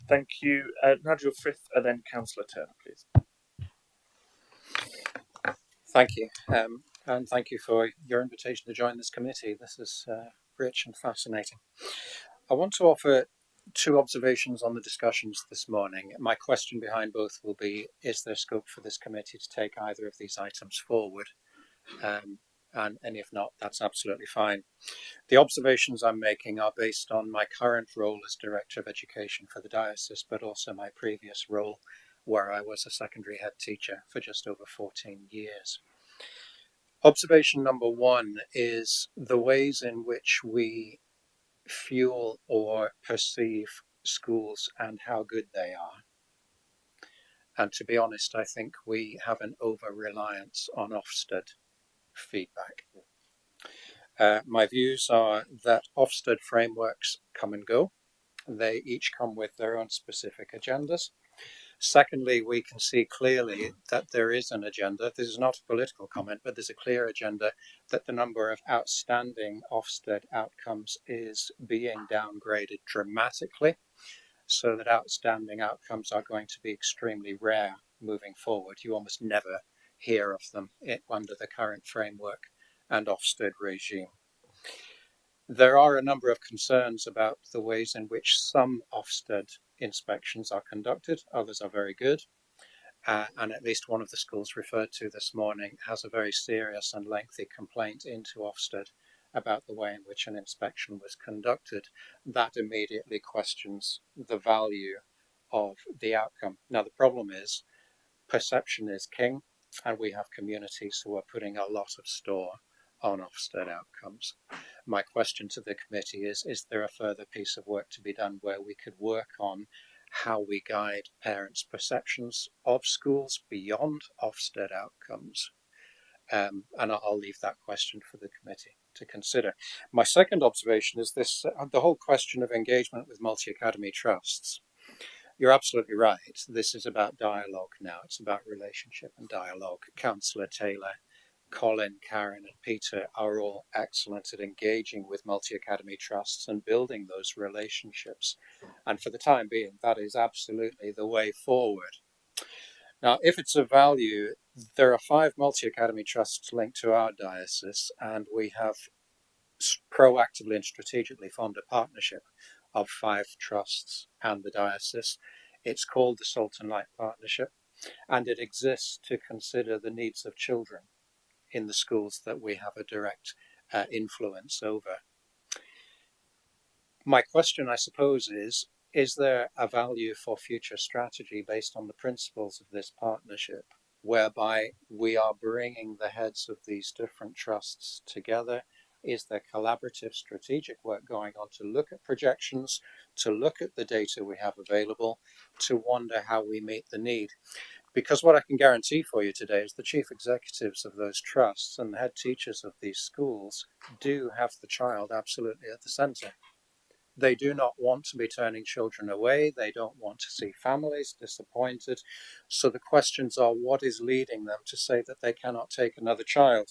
Thank you. Nigel Frith and then Councillor Turner, please. Thank you. And thank you for your invitation to join this committee. This is rich and fascinating. I want to offer two observations on the discussions this morning. My question behind both will be, is there scope for this committee to take either of these items forward? And if not, that's absolutely fine. The observations I'm making are based on my current role as Director of Education for the Diocese, but also my previous role where I was a secondary head teacher for just over 14 years. Observation number one is the ways in which we fuel or perceive schools and how good they are. And to be honest, I think we have an over-reliance on Ofsted feedback. My views are that Ofsted frameworks come and go. They each come with their own specific agendas. Secondly, we can see clearly that there is an agenda. This is not a political comment, but there's a clear agenda that the number of outstanding Ofsted outcomes is being downgraded dramatically, so that outstanding outcomes are going to be extremely rare moving forward. You almost never hear of them under the current framework and Ofsted regime. There are a number of concerns about the ways in which some Ofsted inspections are conducted. Others are very good. And at least one of the schools referred to this morning has a very serious and lengthy complaint into Ofsted about the way in which an inspection was conducted. That immediately questions the value of the outcome. Now, the problem is perception is king, and we have communities who are putting a lot of store on Ofsted outcomes. My question to the committee is there a further piece of work to be done where we could work on how we guide parents' perceptions of schools beyond Ofsted outcomes? And I'll leave that question for the committee to consider. My second observation is this: the whole question of engagement with multi-academy trusts. You're absolutely right. This is about dialogue now. It's about relationship and dialogue. Councillor Taylor, Colin, Karen, and Peter are all excellent at engaging with multi-academy trusts and building those relationships. And for the time being, that is absolutely the way forward. Now, if it's of value, there are 5 multi-academy trusts linked to our diocese, and we have proactively and strategically formed a partnership of 5 trusts and the diocese. It's called the Salt and Light Partnership, and it exists to consider the needs of children in the schools that we have a direct influence over. My question, I suppose, is there a value for future strategy based on the principles of this partnership, whereby we are bringing the heads of these different trusts together? Is there collaborative strategic work going on to look at projections, to look at the data we have available, to wonder how we meet the need? Because what I can guarantee for you today is the chief executives of those trusts and the head teachers of these schools do have the child absolutely at the centre. They do not want to be turning children away. They don't want to see families disappointed. So the questions are, what is leading them to say that they cannot take another child?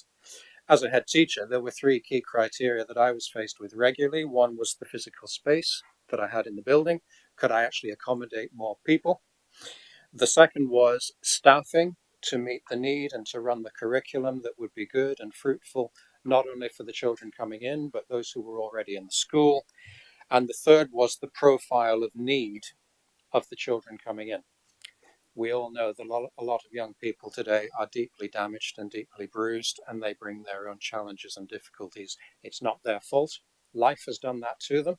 As a head teacher, there were 3 key criteria that I was faced with regularly. One was the physical space that I had in the building. Could I actually accommodate more people? The second was staffing to meet the need and to run the curriculum that would be good and fruitful, not only for the children coming in, but those who were already in the school. And the third was the profile of need of the children coming in. We all know that a lot of young people today are deeply damaged and deeply bruised, and they bring their own challenges and difficulties. It's not their fault. Life has done that to them.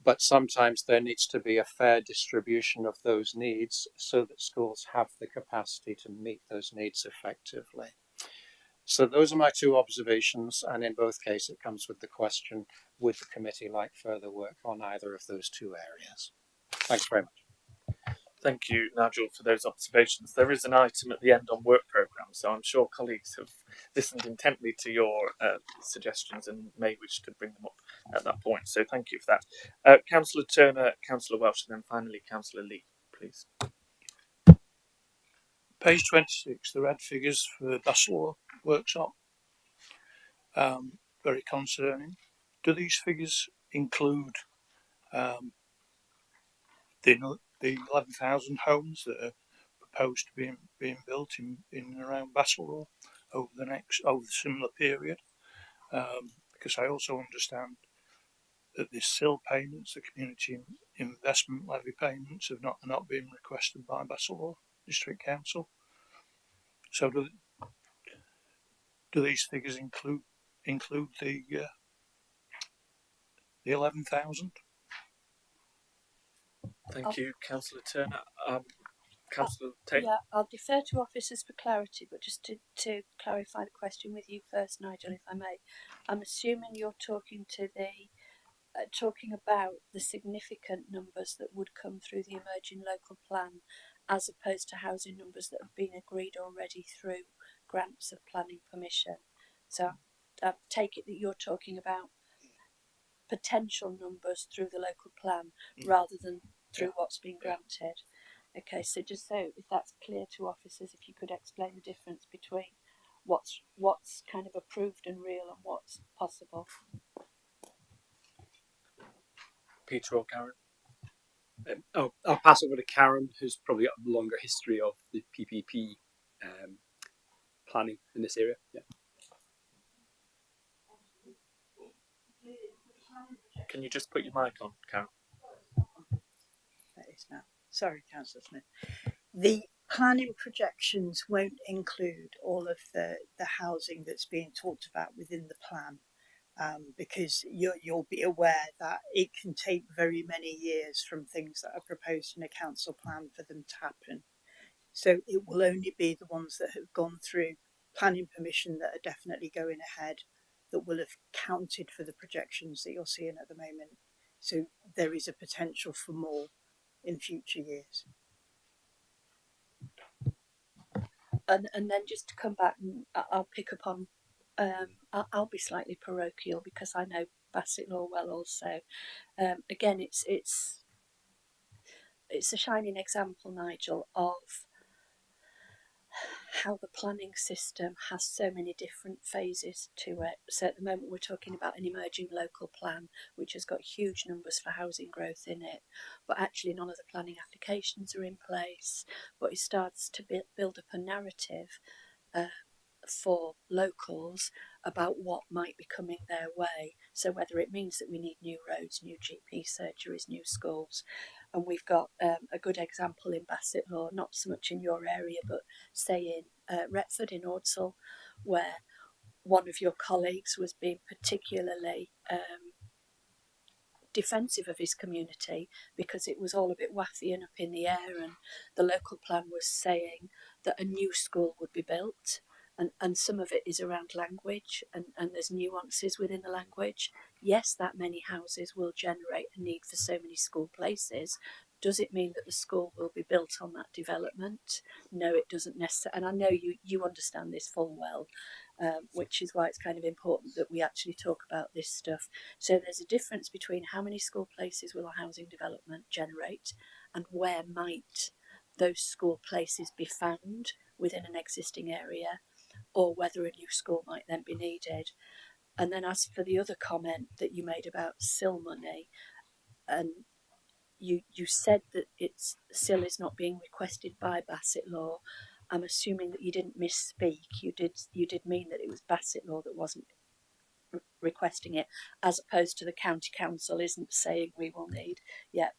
But sometimes there needs to be a fair distribution of those needs so that schools have the capacity to meet those needs effectively. So those are my 2 observations, and in both cases it comes with the question, would the committee like further work on either of those 2 areas? Thanks very much. Thank you, Nigel, for those observations. There is an item at the end on work programmes, so I'm sure colleagues have listened intently to your suggestions and may wish to bring them up at that point. So thank you for that. Councillor Turner, Councillor Welsh, and then finally Councillor Lee, please. Page 26, the red figures for the Basel workshop. Very concerning. Do these figures include the 11,000 homes that are proposed to be being built in and around Basel over the similar period? Because I also understand that the SIL payments, the Community Investment Levy payments, are not being requested by Basel District Council. So do these figures include the 11,000? Thank you, Councillor Turner. Councillor Taylor. Yeah, I'll defer to officers for clarity, but just to clarify the question with you first, Nigel, if I may. I'm assuming you're talking about the significant numbers that would come through the emerging local plan, as opposed to housing numbers that have been agreed already through grants of planning permission. So I take it that you're talking about potential numbers through the local plan rather than through what's been granted. Okay, so just so if that's clear to officers, if you could explain the difference between what's kind of approved and real and what's possible. Peter or Karen? I'll pass over to Karen, who's probably got a longer history of the PPP planning in this area. Yeah. Can you just put your mic on, Karen? That is now. Sorry, Councillor Smith. The planning projections won't include all of the housing that's being talked about within the plan, because you'll be aware that it can take very many years from things that are proposed in a council plan for them to happen. So it will only be the ones that have gone through planning permission that are definitely going ahead, that will have counted for the projections that you're seeing at the moment. So there is a potential for more in future years. And then just to come back, and I'll pick up on, I'll be slightly parochial because I know Bassett Law well also. Again, it's it's a shining example, Nigel, of how the planning system has so many different phases to it. So at the moment we're talking about an emerging local plan which has got huge numbers for housing growth in it, but actually none of the planning applications are in place, but it starts to build up a narrative for locals about what might be coming their way. So whether it means that we need new roads, new GP surgeries, new schools. And we've got a good example in Bassetlaw, not so much in your area, but say in Retford in Ordsall, where one of your colleagues was being particularly defensive of his community because it was all a bit waffy and up in the air, and the local plan was saying that a new school would be built, and some of it is around language, and there's nuances within the language. Yes, that many houses will generate a need for so many school places. Does it mean that the school will be built on that development? No, it doesn't necessarily. And I know you understand this full well, which is why it's kind of important that we actually talk about this stuff. So there's a difference between how many school places will a housing development generate and where might those school places be found within an existing area, or whether a new school might then be needed. And then as for the other comment that you made about SIL money, and you said that it's SIL is not being requested by Bassetlaw. I'm assuming that you didn't misspeak. You did mean that it was Bassetlaw that wasn't requesting it, as opposed to the county council isn't saying we will need. Yeah,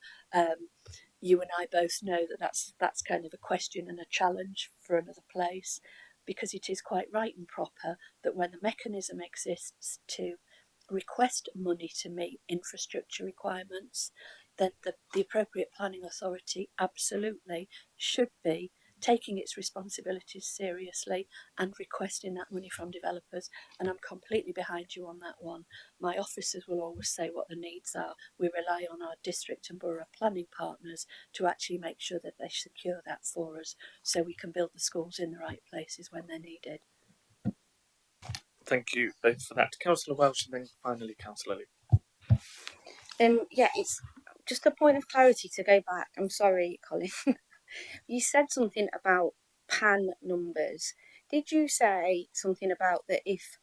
you and I both know that that's kind of a question and a challenge for another place, because it is quite right and proper that when the mechanism exists to request money to meet infrastructure requirements, then the appropriate planning authority absolutely should be taking its responsibilities seriously and requesting that money from developers. And I'm completely behind you on that one. My officers will always say what the needs are. We rely on our district and borough planning partners to actually make sure that they secure that for us, so we can build the schools in the right places when they're needed. Thank you both for that. Councillor Welsh and then finally Councillor Lee. Yeah, it's just a point of clarity to go back. I'm sorry, Colin. You said something about PAN numbers. Did you say something about that if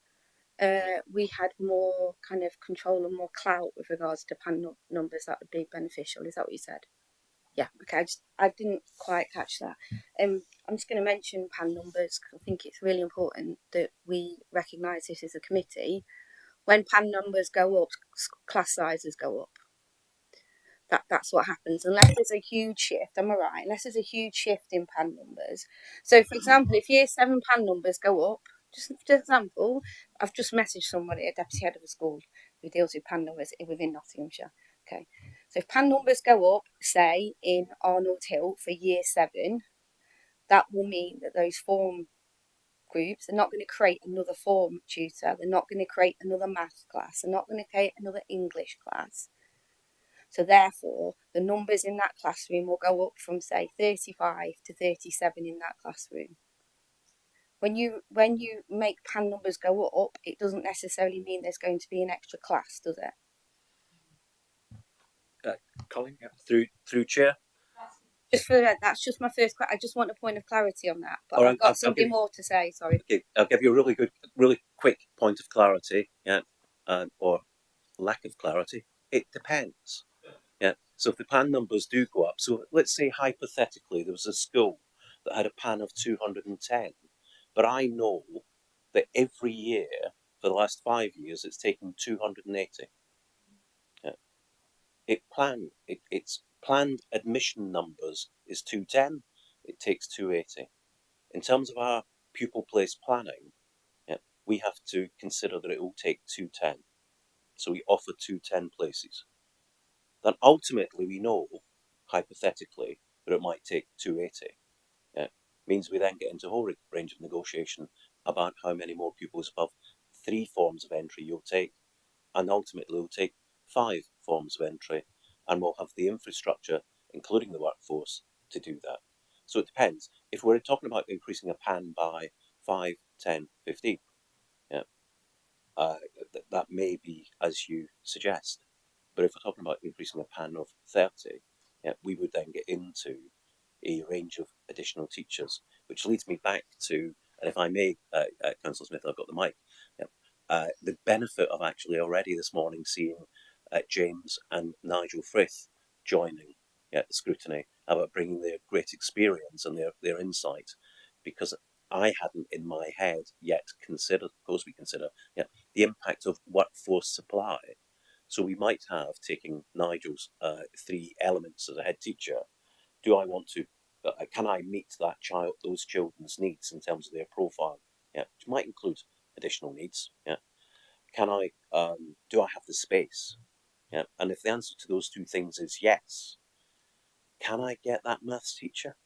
we had more kind of control and more clout with regards to PAN numbers, that would be beneficial? Is that what you said? Yeah, okay, I didn't quite catch that. I'm just going to mention PAN numbers because I think it's really important that we recognise this as a committee. When PAN numbers go up, class sizes go up. That's what happens, unless there's a huge shift. Am I right? Unless there's a huge shift in PAN numbers. So, for example, if year 7 PAN numbers go up, just for example, I've just messaged somebody, a deputy head of a school who deals with PAN numbers within Nottinghamshire. Okay, so if PAN numbers go up, say in Arnold Hill for year 7, that will mean that those form groups are not going to create another form tutor. They're not going to create another maths class. They're not going to create another English class. So therefore, the numbers in that classroom will go up from, say, 35 to 37 in that classroom. When you make PAN numbers go up, it doesn't necessarily mean there's going to be an extra class, does it? Colin, yeah. Through chair. That's just my first question. I just want a point of clarity on that. But I've got something more to say. Sorry. Okay, I'll give you a really quick point of clarity. Yeah, or lack of clarity. It depends. Yeah. So if the PAN numbers do go up, so let's say hypothetically there was a school that had a PAN of 210, but I know that every year for the last 5 years it's taken 280. Yeah. Its planned admission numbers is 210. It takes 280. In terms of our pupil place planning, yeah, we have to consider that it will take 210. So we offer 210 places. Then ultimately we know, hypothetically, that it might take 280. Yeah, means we then get into a whole range of negotiation about how many more pupils above 3 forms of entry you'll take, and ultimately we'll take 5 forms of entry, and we'll have the infrastructure, including the workforce, to do that. So it depends. If we're talking about increasing a PAN by 5, 10, 15, yeah, that may be as you suggest. But if we're talking about increasing a PAN of 30, we would then get into a range of additional teachers, which leads me back to, and if I may, Councillor Smith, I've got the mic, the benefit of actually already this morning seeing James and Nigel Frith joining the scrutiny about bringing their great experience and their insight, because I hadn't in my head yet considered, of course we consider, the impact of workforce supply. So we might have, taking Nigel's 3 elements as a head teacher, do I want to, can I meet those children's needs in terms of their profile? Which might include additional needs. Can I, do I have the space? And if the answer to those 2 things is yes, can I get that maths teacher?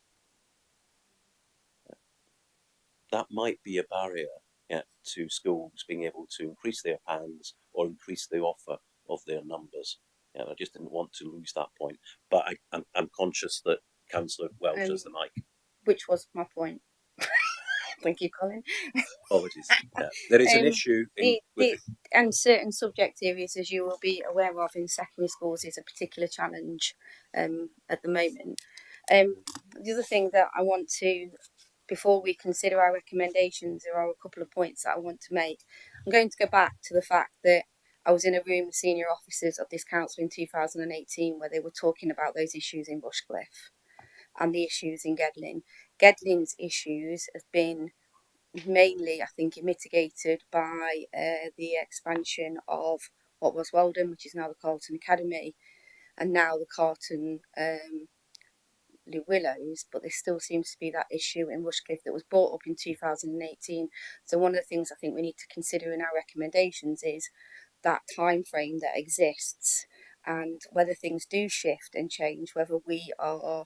That might be a barrier to schools being able to increase their PANs or increase the offer of their numbers. I just didn't want to lose that point. But I'm conscious that Councillor Welch has the mic. Which was my point. Thank you, Colin. Apologies. There is an issue and certain subject areas, as you will be aware of in secondary schools, is a particular challenge at the moment. The other thing that I want to, before we consider our recommendations, there are a couple of points that I want to make. I'm going to go back to the fact that I was in a room with senior officers of this council in 2018 where they were talking about those issues in Rushcliffe and the issues in Gedling. Gedling's issues have been mainly, I think, mitigated by the expansion of what was Weldon, which is now the Carlton Academy, and now the Carlton New Willows, but there still seems to be that issue in Rushcliffe that was brought up in 2018. So one of the things I think we need to consider in our recommendations is that time frame that exists, and whether things do shift and change, whether we are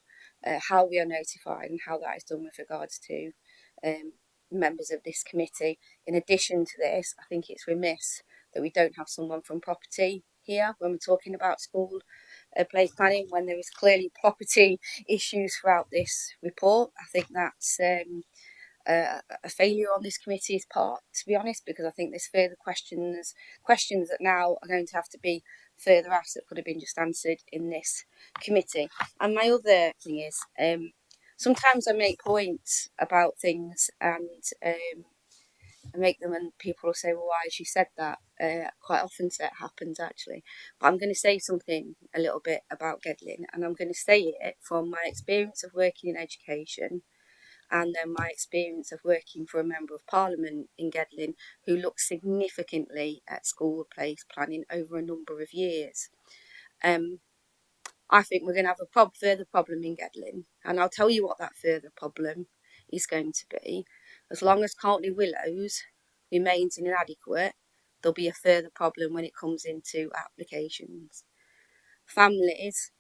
how we are notified and how that is done with regards to members of this committee. In addition to this, I think it's remiss that we don't have someone from property here when we're talking about school place planning, when there is clearly property issues throughout this report. I think that's a failure on this committee's part, to be honest, because I think there's further questions that now are going to have to be further asked that could have been just answered in this committee. And my other thing is, sometimes I make points about things and I make them and people will say, well, why has she said that? Quite often that happens actually. But I'm going to say something a little bit about Gedling, and I'm going to say it from my experience of working in education and then my experience of working for a Member of Parliament in Gedling who looked significantly at school place planning over a number of years. I think we're going to have a further problem in Gedling, and I'll tell you what that further problem is going to be. As long as Cartley Willows remains inadequate, there'll be a further problem when it comes into applications. Families,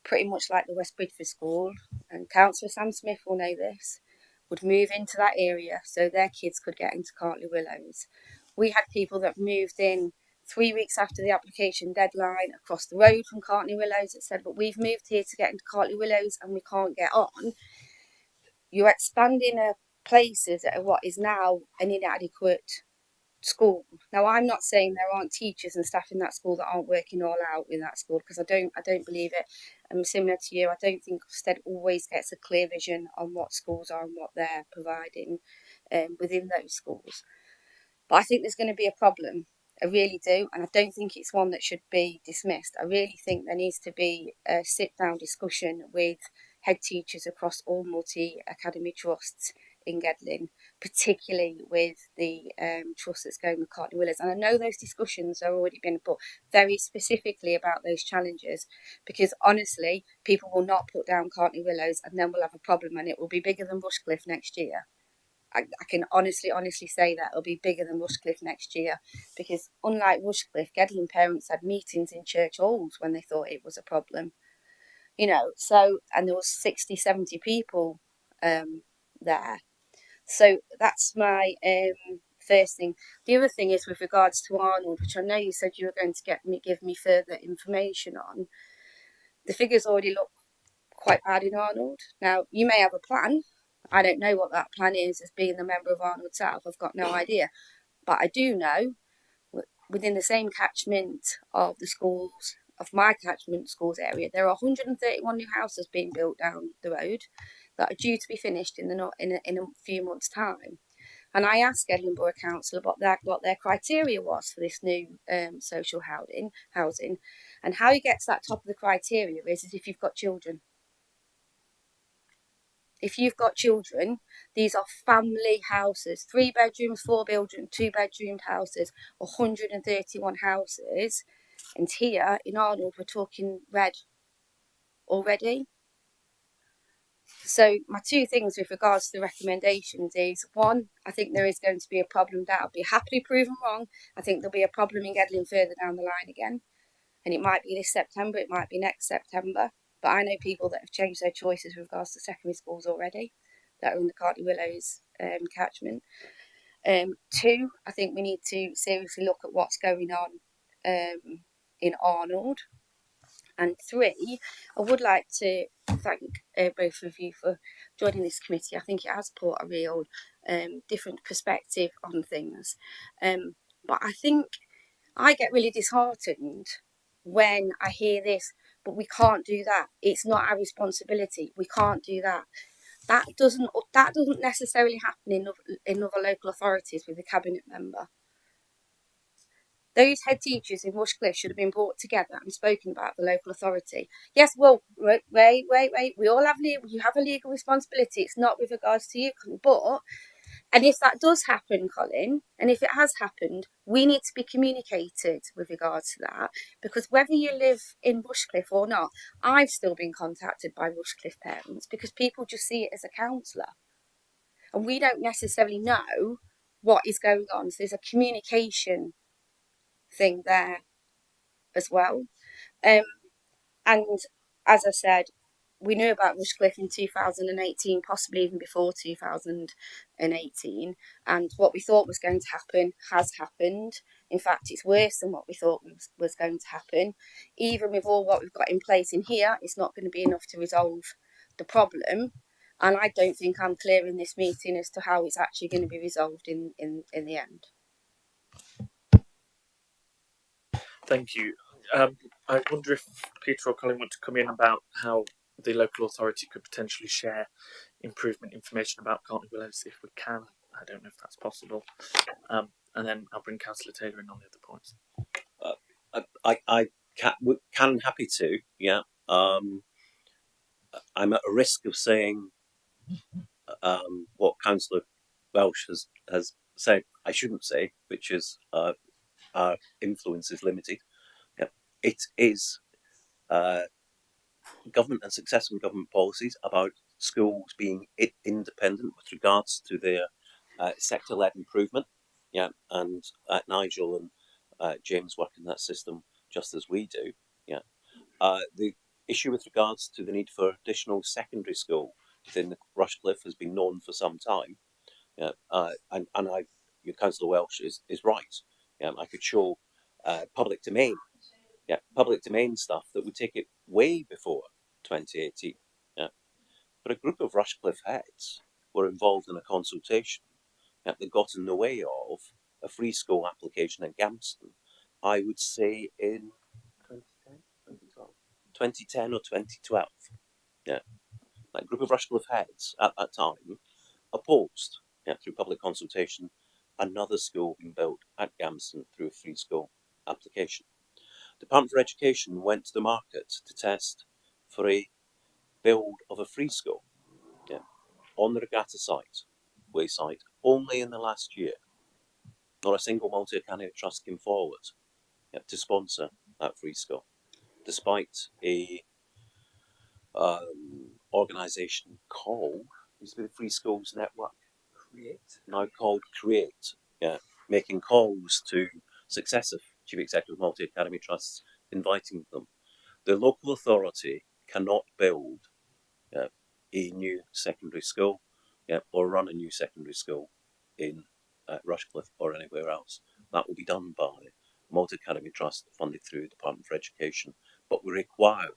pretty much like the West Bridgeford School, and Councillor Sam Smith will know this, would move into that area so their kids could get into Cartley Willows. We had people that moved in 3 weeks after the application deadline across the road from Cartley Willows that said, but we've moved here to get into Cartley Willows and we can't get on. You're expanding places at what is now an inadequate school. Now, I'm not saying there aren't teachers and staff in that school that aren't working all out in that school, because I don't believe it. And similar to you, I don't think Ofsted always gets a clear vision on what schools are and what they're providing within those schools. But I think there's going to be a problem. I really do, and I don't think it's one that should be dismissed. I really think there needs to be a sit-down discussion with head teachers across all multi-academy trusts in Gedling, particularly with the trust that's going with Cartley Willows. And I know those discussions are already been put very specifically about those challenges, because honestly, people will not put down Cartley Willows and then we'll have a problem, and it will be bigger than Rushcliffe next year. I can honestly say that it'll be bigger than Rushcliffe next year, because unlike Rushcliffe, Gedling parents had meetings in church halls when they thought it was a problem. You know, so, and there was 60, 70 people there. So that's my first thing. The other thing is with regards to Arnold, which I know you said you were going to give me further information on. The figures already look quite bad in Arnold. Now, you may have a plan. I don't know what that plan is as being a member of Arnold South. I've got no idea. But I do know within the same catchment of the schools of my catchment schools area, there are 131 new houses being built down the road that are due to be finished in a few months' time. And I asked Edinburgh Council what their criteria was for this new social housing, and how you get to that top of the criteria is if you've got children. If you've got children, these are family houses, 3 bedrooms, 4 bedroom, 2 bedroomed houses, 131 houses. And here in Arnold, we're talking red already. So my two things with regards to the recommendations is, one, I think there is going to be a problem that I'll be happily proven wrong. I think there'll be a problem in Gedling further down the line again. And it might be this September, it might be next September. But I know people that have changed their choices with regards to secondary schools already that are in the Cartley Willows catchment. Two, I think we need to seriously look at what's going on in Arnold. And three, I would like to thank both of you for joining this committee. I think it has put a real different perspective on things. But I think I get really disheartened when I hear this, but we can't do that. It's not our responsibility. We can't do that. That doesn't necessarily happen in other local authorities with a cabinet member. Those head teachers in Rushcliffe should have been brought together and spoken about the local authority. Yes, well, wait. We all have you have a legal responsibility. It's not with regards to you, but and if that does happen, Colin, and if it has happened, we need to be communicated with regards to that, because whether you live in Rushcliffe or not, I've still been contacted by Rushcliffe parents because people just see it as a counsellor, and we don't necessarily know what is going on. So there's a communication thing there as well. And as I said, we knew about Rushcliffe in 2018, possibly even before 2018, and what we thought was going to happen has happened. In fact, it's worse than what we thought was going to happen. Even with all what we've got in place in here, it's not going to be enough to resolve the problem, and I don't think I'm clear in this meeting as to how it's actually going to be resolved in the end. Thank you. I wonder if Peter or Colin want to come in about how the local authority could potentially share improvement information about Cartley Willows if we can. I don't know if that's possible. And then I'll bring Councillor Taylor in on the other points. I can happy to, yeah. I'm at a risk of saying what Councillor Welsh has said I shouldn't say, which is our influence is limited. Yeah. It is government and successful government policies about schools being independent with regards to their sector-led improvement. Yeah, and Nigel and James work in that system just as we do. Yeah, the issue with regards to the need for additional secondary school within Rushcliffe has been known for some time. Yeah, and your Councillor Welsh is right. Yeah, I could show public domain stuff that would take it way before 2018. Yeah. But a group of Rushcliffe heads were involved in a consultation that got in the way of a free school application in Gamston, I would say in 2010 or 2012. Yeah. That group of Rushcliffe heads at that time opposed, through public consultation, another school being built at Gamston through a free school application. The Department for Education went to the market to test for a build of a free school on the Regatta wayside, only in the last year. Not a single multi-academy trust came forward to sponsor that free school, despite a organisation called, used to be the Free Schools Network, now called Create, making calls to successive chief executive multi-academy trusts, inviting them. The local authority cannot build a new secondary school or run a new secondary school in Rushcliffe or anywhere else. That will be done by multi-academy trust funded through the Department for Education, but we require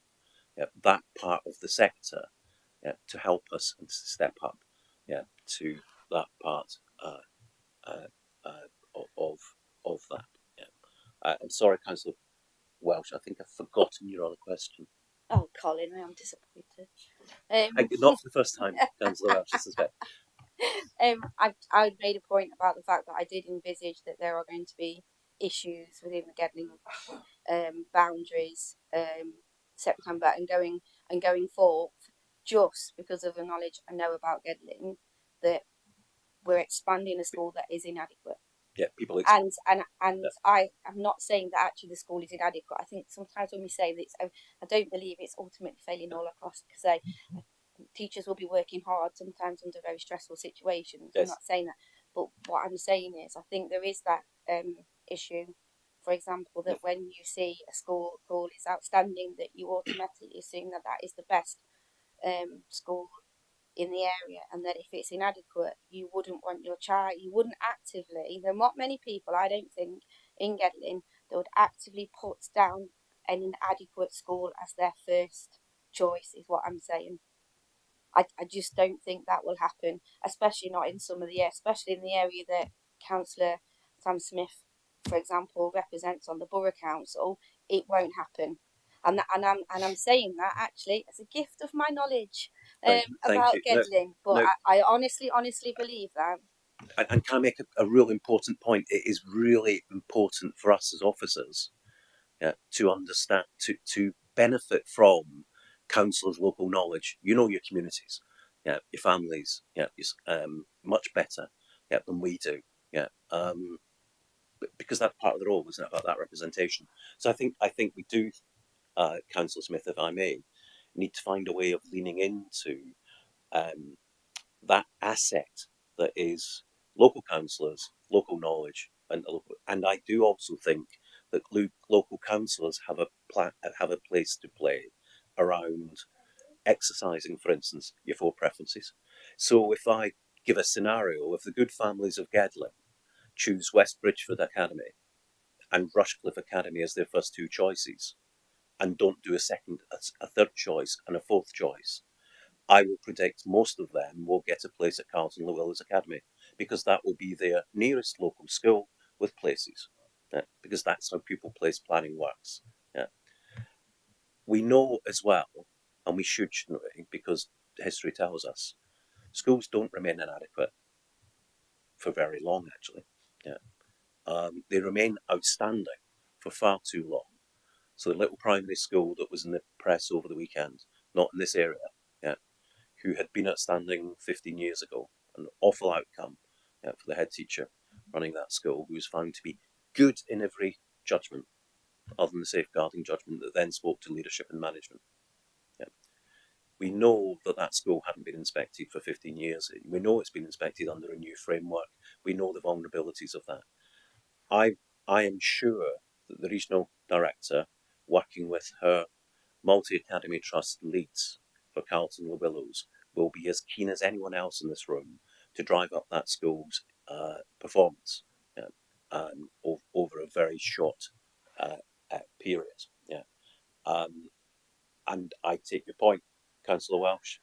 that part of the sector to help us and to step up to that part of that. I'm sorry, Councillor Welsh, I think I've forgotten your other question. Oh, Colin, I'm disappointed. Not for the first time, Councillor Welsh, I suspect. I made a point about the fact that I did envisage that there are going to be issues within the Gedling boundaries September and going forth, just because of the knowledge I know about Gedling, that we're expanding a school that is inadequate. Yeah, people. And I am not saying that actually the school is inadequate. I think sometimes when we say that, I don't believe it's ultimately failing all across, because teachers will be working hard sometimes under very stressful situations. Yes. I'm not saying that, but what I'm saying is I think there is that issue. For example, that when you see a school call is outstanding, that you automatically assume that that is the best school in the area, and that if it's inadequate, you wouldn't want your child, you wouldn't actively, there are not many people, I don't think, in Gedling that would actively put down an inadequate school as their first choice, is what I'm saying. I just don't think that will happen, especially not in some of the areas, especially in the area that Councillor Sam Smith, for example, represents on the Borough Council. It won't happen. And I'm saying that actually as a gift of my knowledge about Gedling, but I honestly believe that. And can I make a real important point? It is really important for us as officers, to understand, to benefit from councillors' local knowledge. You know your communities, your families, much better, than we do, because that's part of the role, isn't it, about that representation. So I think we do, Councillor Smith, if I may, need to find a way of leaning into that asset that is local councillors, local knowledge, and I do also think that local councillors have a place to play around exercising, for instance, your 4 preferences. So if I give a scenario, if the good families of Gedling choose West Bridgford Academy and Rushcliffe Academy as their first 2 choices, and don't do a third choice and a 4th choice, I will predict most of them will get a place at Carlton Llewellyn Academy, because that will be their nearest local school with places, because that's how pupil place planning works. We know as well, and we shouldn't we, because history tells us, schools don't remain inadequate for very long, actually. They remain outstanding for far too long. So the little primary school that was in the press over the weekend, not in this area, who had been outstanding 15 years ago, an awful outcome for the head teacher running that school, who was found to be good in every judgment, other than the safeguarding judgment that then spoke to leadership and management. We know that school hadn't been inspected for 15 years. We know it's been inspected under a new framework. We know the vulnerabilities of that. I am sure that the regional director, working with her multi-academy trust leads for Carlton Llewellyn, will be as keen as anyone else in this room to drive up that school's performance over a very short period. And I take your point, Councillor Welsh,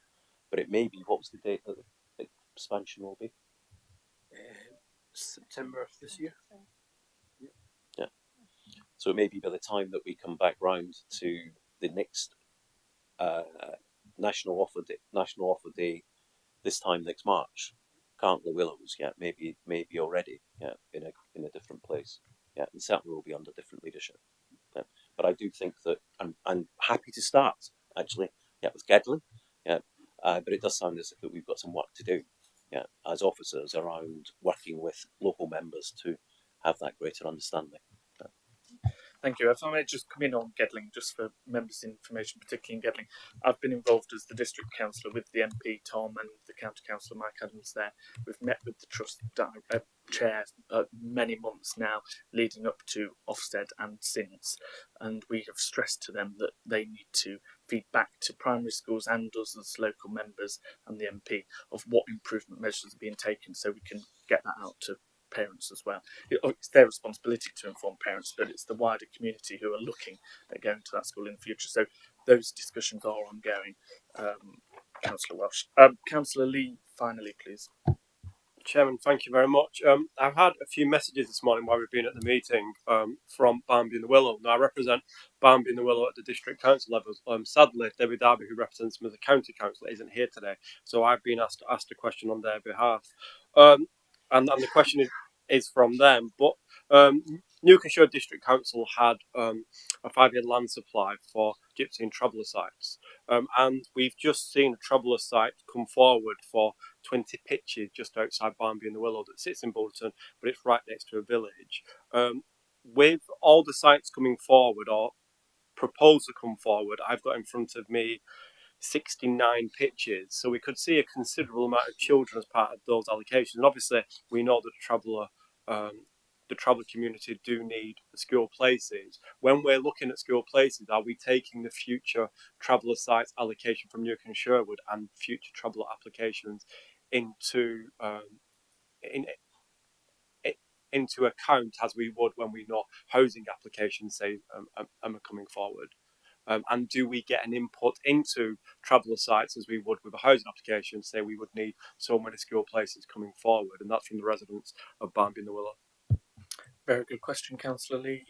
but it may be, what was the date that the expansion will be? September of this year. Yeah. So it may be by the time that we come back round to the next national offer day this time next March, Carlton Llewellyn, maybe already, in a different place, and certainly will be under different leadership. But I do think that I'm happy to start actually, with Gedling, but it does sound as if that we've got some work to do, as officers around working with local members to have that greater understanding. Thank you. If I may just come in on Gedling, just for members' information, particularly in Gedling, I've been involved as the district councillor with the MP Tom and the county councillor Mike Adams there. We've met with the trust chair many months now, leading up to Ofsted and since, and we have stressed to them that they need to feed back to primary schools and us as local members and the MP of what improvement measures are being taken, so we can get that out to parents as well. It's their responsibility to inform parents, but it's the wider community who are looking at going to that school in the future. So those discussions are ongoing. Councillor Welsh. Councillor Lee, finally, please. Chairman, thank you very much. I've had a few messages this morning while we've been at the meeting from Barnby and the Willow. Now, I represent Barnby and the Willow at the district council level. Sadly, Debbie Darby, who represents them as a county council, isn't here today, so I've been asked a question on their behalf. And the question is from them. But Newcastle District Council had a 5-year land supply for gypsy and traveller sites. And we've just seen a traveller site come forward for 20 pitches just outside Barnby and the Willow that sits in Bolton, but it's right next to a village. With all the sites coming forward or proposed to come forward, I've got in front of me 69 pitches, so we could see a considerable amount of children as part of those allocations. And obviously, we know that the traveller community do need school places. When we're looking at school places, are we taking the future traveller sites allocation from Newcombe and Sherwood and future traveller applications into into account as we would when we know housing applications say are coming forward? And do we get an input into traveller sites as we would with a housing application? Say we would need so many school places coming forward, and that's from the residents of Barnby and the Willow. Very good question, Councillor Lee.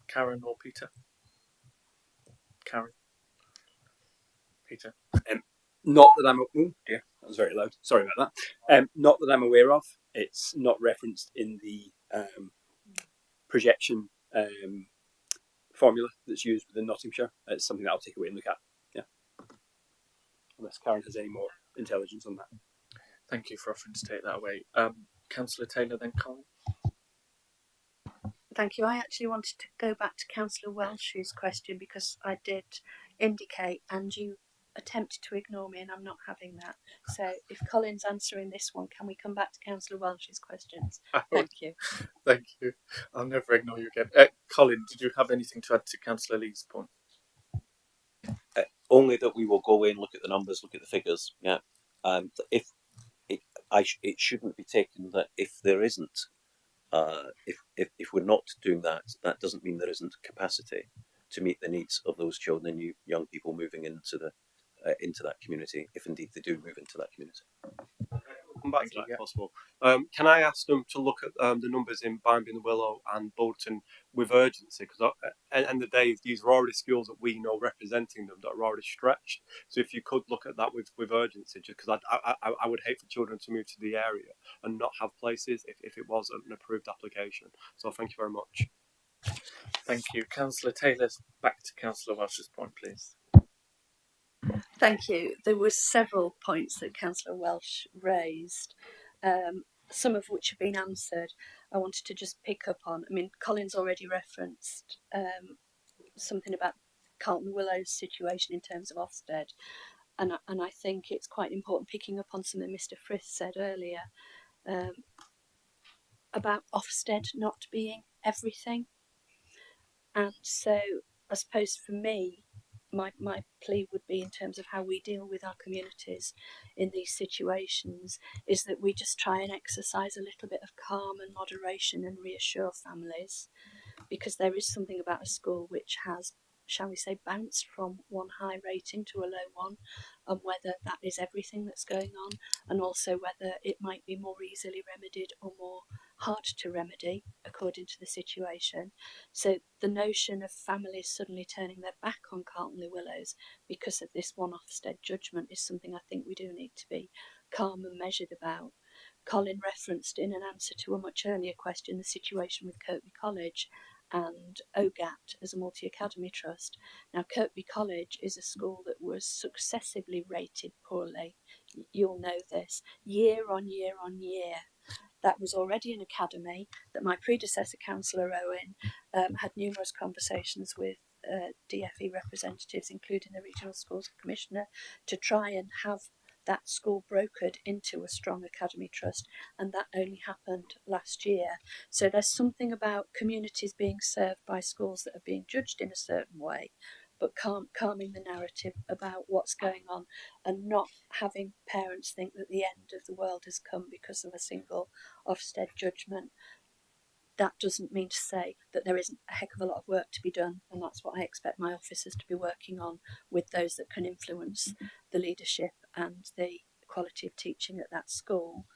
Karen or Peter? Karen. Peter. Not that I'm. Oh dear, that was very loud. Sorry about that. Not that I'm aware of. It's not referenced in the projection formula that's used within Nottinghamshire. It's something that I'll take away and look at. Yeah. Unless Karen has any more intelligence on that. Thank you for offering to take that away. Councillor Taylor, then Colin. Thank you. I actually wanted to go back to Councillor Welsh's question because I did indicate and you attempted to ignore me and I'm not having that. So if Colin's answering this one, can we come back to Councillor Welsh's questions? Thank you. Thank you. I'll never ignore you again. Colin, did you have anything to add to Councillor Lee's point? Only that we will go away and look at the numbers, look at the figures. Yeah, and if it shouldn't be taken that if there isn't, if we're not doing that, that doesn't mean there isn't capacity to meet the needs of those children and young people moving into that community, if indeed they do move into that community. Come back to that if possible. Can I ask them to look at the numbers in Barnby and the Willow and Bolton with urgency? Because at the end of the day, these are already schools that we know representing them that are already stretched. So if you could look at that with urgency, just because I would hate for children to move to the area and not have places if it was an approved application. So thank you very much. Thank you. Councillor Taylor, back to Councillor Welsh's point, please. Thank you. There were several points that Councillor Welsh raised, some of which have been answered. I wanted to just pick up on, I mean, Colin's already referenced something about Carlton Willow's situation in terms of Ofsted. And I think it's quite important picking up on something Mr. Frith said earlier about Ofsted not being everything. And so I suppose for me, my plea would be in terms of how we deal with our communities in these situations is that we just try and exercise a little bit of calm and moderation and reassure families, because there is something about a school which has, shall we say, bounced from one high rating to a low one, and whether that is everything that's going on, and also whether it might be more easily remedied or more hard to remedy according to the situation. So the notion of families suddenly turning their back on Carlton Le Willows because of this one Ofsted judgment is something I think we do need to be calm and measured about. Colin referenced in an answer to a much earlier question the situation with Kirkby College and OGAT as a multi-academy trust. Now, Kirkby College is a school that was successively rated poorly. You'll know this, year on year on year. That was already an academy that my predecessor, Councillor Owen, had numerous conversations with DFE representatives, including the Regional Schools Commissioner, to try and have that school brokered into a strong academy trust, and that only happened last year. So there's something about communities being served by schools that are being judged in a certain way, but calming the narrative about what's going on and not having parents think that the end of the world has come because of a single Ofsted judgment. That doesn't mean to say that there isn't a heck of a lot of work to be done, and that's what I expect my officers to be working on with those that can influence the leadership and the quality of teaching at that school.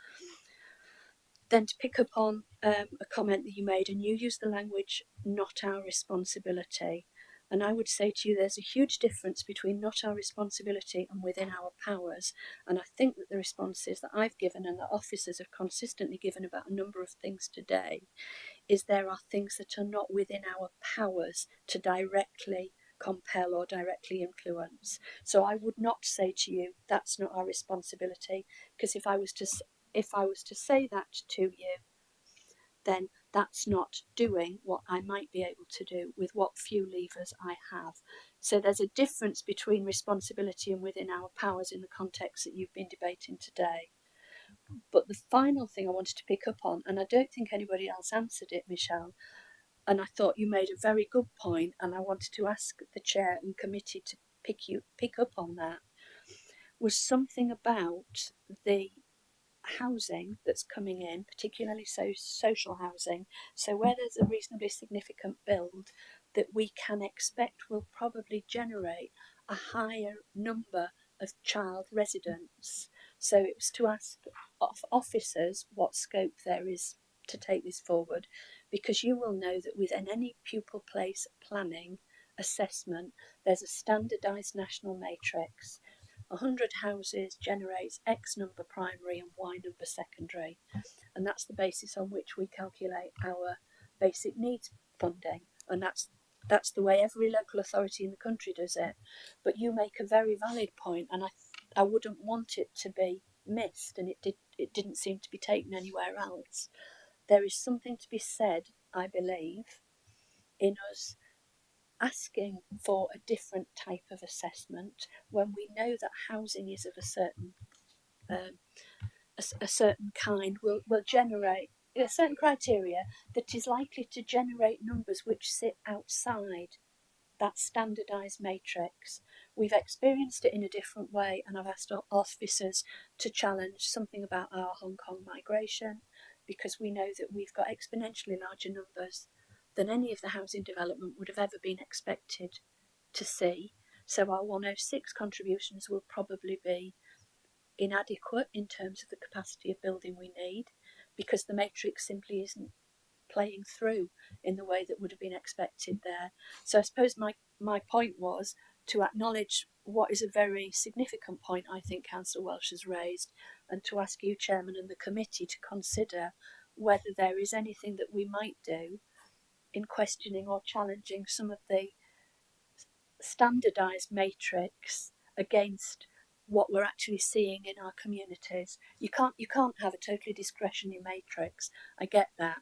Then to pick up on a comment that you made, and you used the language "not our responsibility." And I would say to you, there's a huge difference between not our responsibility and within our powers. And I think that the responses that I've given and that officers have consistently given about a number of things today is there are things that are not within our powers to directly compel or directly influence. So I would not say to you, that's not our responsibility, because if I was to say that to you, then that's not doing what I might be able to do with what few levers I have. So there's a difference between responsibility and within our powers in the context that you've been debating today. But the final thing I wanted to pick up on, and I don't think anybody else answered it, Michelle, and I thought you made a very good point, and I wanted to ask the chair and committee to pick up on that, was something about the housing that's coming in, particularly social housing. So where there's a reasonably significant build that we can expect will probably generate a higher number of child residents. So it was to ask officers what scope there is to take this forward, because you will know that within any pupil place planning assessment, there's a standardised national matrix. 100 houses generates X number primary and Y number secondary, and that's the basis on which we calculate our basic needs funding, and that's the way every local authority in the country does it. But you make a very valid point, and I wouldn't want it to be missed, and it didn't seem to be taken anywhere else. There is something to be said, I believe, in us asking for a different type of assessment when we know that housing is of a certain a certain kind will generate a certain criteria that is likely to generate numbers which sit outside that standardised matrix. We've experienced it in a different way, and I've asked officers to challenge something about our Hong Kong migration, because we know that we've got exponentially larger numbers than any of the housing development would have ever been expected to see. So our 106 contributions will probably be inadequate in terms of the capacity of building we need, because the matrix simply isn't playing through in the way that would have been expected there. So I suppose my point was to acknowledge what is a very significant point I think Councillor Welsh has raised, and to ask you, Chairman, and the committee to consider whether there is anything that we might do in questioning or challenging some of the standardised matrix against what we're actually seeing in our communities. You can't have a totally discretionary matrix. I get that,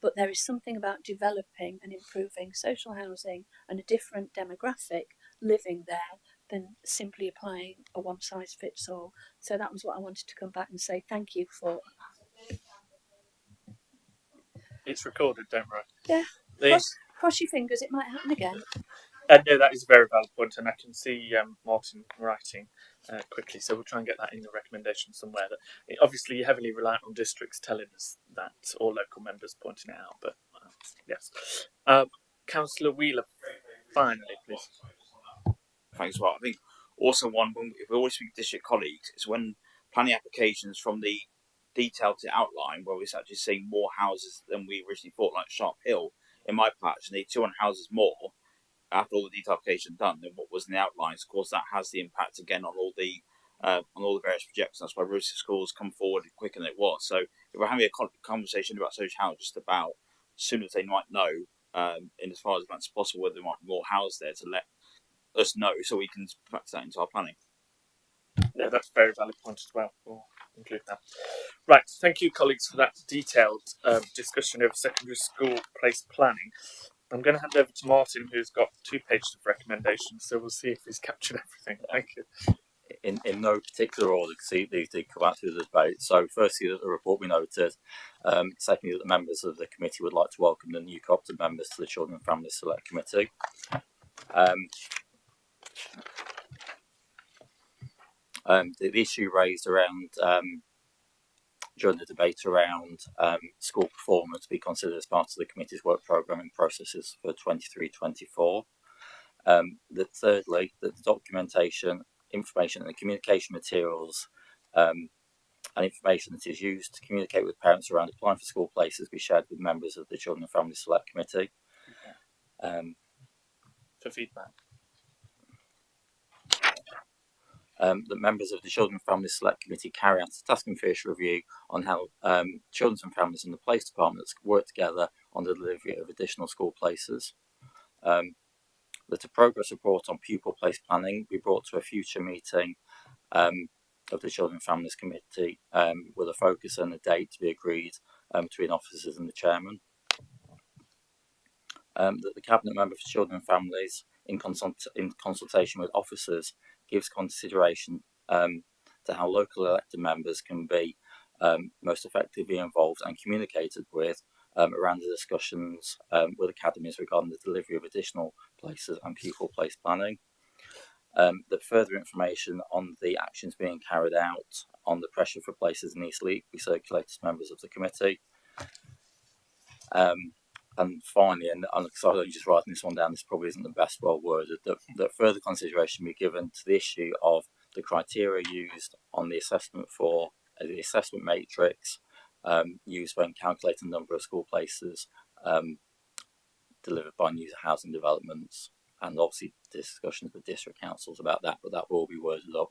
but there is something about developing and improving social housing and a different demographic living there than simply applying a one size fits all. So that was what I wanted to come back and say thank you for. It's recorded, don't worry. Yeah. Cross your fingers, it might happen again. No, that is a very valid point, and I can see Martin writing quickly, so we'll try and get that in the recommendation somewhere. That obviously you're heavily reliant on districts telling us that, or local members pointing it out, but yes. Councillor Wheeler, finally, please. Thanks, Well, I think also one, if we always speak to district colleagues, is when planning applications from the detail to outline, where we're actually seeing more houses than we originally thought, like Sharp Hill in my patch, need 200 houses more after all the detail application done than what was in the outlines. Of course, that has the impact again on all the various projects. That's why Rooster Schools come forward quicker than it was. So if we're having a conversation about social housing, just about as soon as they might know, in as far as that's possible, whether there might be more houses there, to let us know so we can factor that into our planning. Yeah, that's a very valid point as well. We'll include that. Right, thank you, colleagues, for that detailed discussion over secondary school place planning. I'm going to hand over to Martin, who's got 2 pages of recommendations, so we'll see if he's captured everything. Thank you. In no particular order, because these did come out through the debate. So, firstly, that the report we noted. Secondly, that the members of the committee would like to welcome the new co-opted members to the Children and Family Select Committee. The issue raised around during the debate around school performance be considered as part of the committee's work programming processes for 23-24. Thirdly, that the documentation, information and the communication materials and information that is used to communicate with parents around applying for school places be shared with members of the Children and Family Select Committee. For feedback. That members of the Children and Family Select Committee carry out a task and fish review on how children and families and the Place Departments work together on the delivery of additional school places. That a progress report on pupil place planning be brought to a future meeting of the Children and Families Committee with a focus and a date to be agreed between officers and the chairman. That the Cabinet Member for Children and Families, in consultation with officers, gives consideration to how local elected members can be most effectively involved and communicated with around the discussions with academies regarding the delivery of additional places and pupil place planning. That further information on the actions being carried out on the pressure for places in Eastleigh be circulated to members of the committee. And finally, and I'm just writing this one down, this probably isn't the best well worded, that further consideration be given to the issue of the criteria used on the assessment for the assessment matrix used when calculating the number of school places delivered by new housing developments, and obviously discussions with district councils about that, but that will be worded up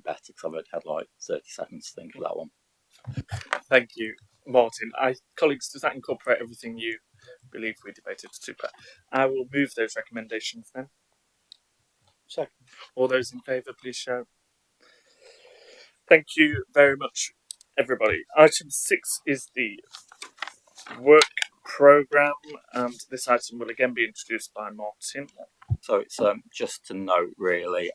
better because I've only had like 30 seconds to think of that one. Thank you, Martin. Colleagues, does that incorporate everything you believe we debated? Super. I will move those recommendations then. Second. All those in favour, please show. Thank you very much, everybody. Item 6 is the work programme, and this item will again be introduced by Martin. So it's just to note, really,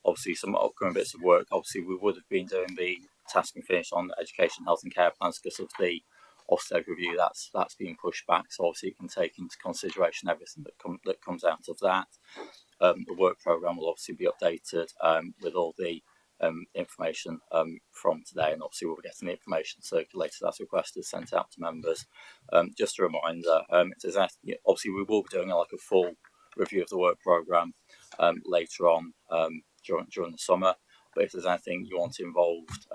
obviously some upcoming bits of work. Obviously, we would have been doing the task and finish on education, health and care plans because of the Ofsted review. That's being pushed back. So obviously, you can take into consideration everything that comes out of that. The work programme will obviously be updated with all the information from today, and obviously we'll be getting the information circulated as requested, sent out to members. Just a reminder, obviously we will be doing like a full review of the work programme later on during the summer, but if there's anything you want involved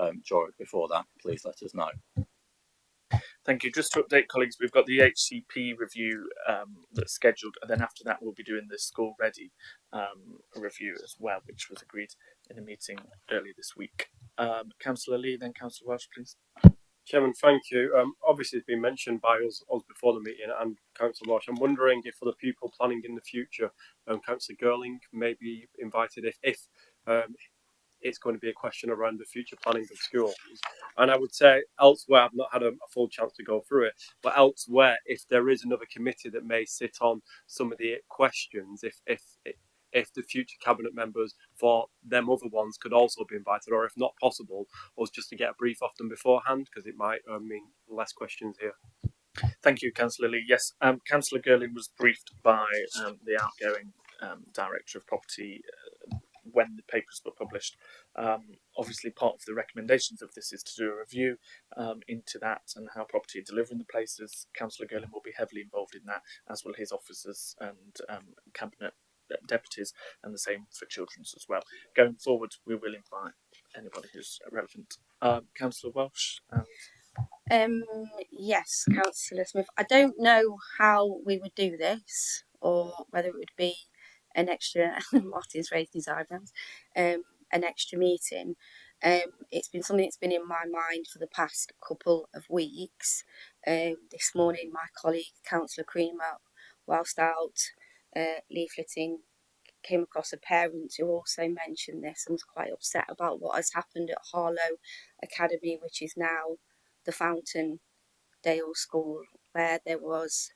before that, please let us know. Thank you. Just to update colleagues, we've got the HCP review that's scheduled, and then after that we'll be doing the School Ready review as well, which was agreed in a meeting earlier this week. Councillor Lee, then Councillor Welsh, please. Chairman, thank you. Obviously, it's been mentioned by us before the meeting and Councillor Welsh. I'm wondering if for the pupil planning in the future, Councillor Girling may be invited if it's going to be a question around the future planning of schools. And I would say elsewhere, I've not had a full chance to go through it, but elsewhere, if there is another committee that may sit on some of the questions, if the future cabinet members for them other ones could also be invited, or if not possible, was just to get a brief off them beforehand, because it might mean less questions here. Thank you, Councillor Lee. Yes, Councillor Girling was briefed by the outgoing Director of Property when the papers were published. Obviously, part of the recommendations of this is to do a review into that and how property are delivering the places. Councillor Girling will be heavily involved in that, as will his officers and cabinet deputies, and the same for children's as well. Going forward, we will invite anybody who's relevant. Councillor Welsh. Yes, Councillor Smith. I don't know how we would do this, or whether it would be an extra. Martin's raised his eyebrows. An extra meeting. It's been something that's been in my mind for the past couple of weeks. This morning, my colleague Councillor Creamer, whilst out leafleting, came across a parent who also mentioned this and was quite upset about what has happened at Harlow Academy, which is now the Fountain Dale School, where there was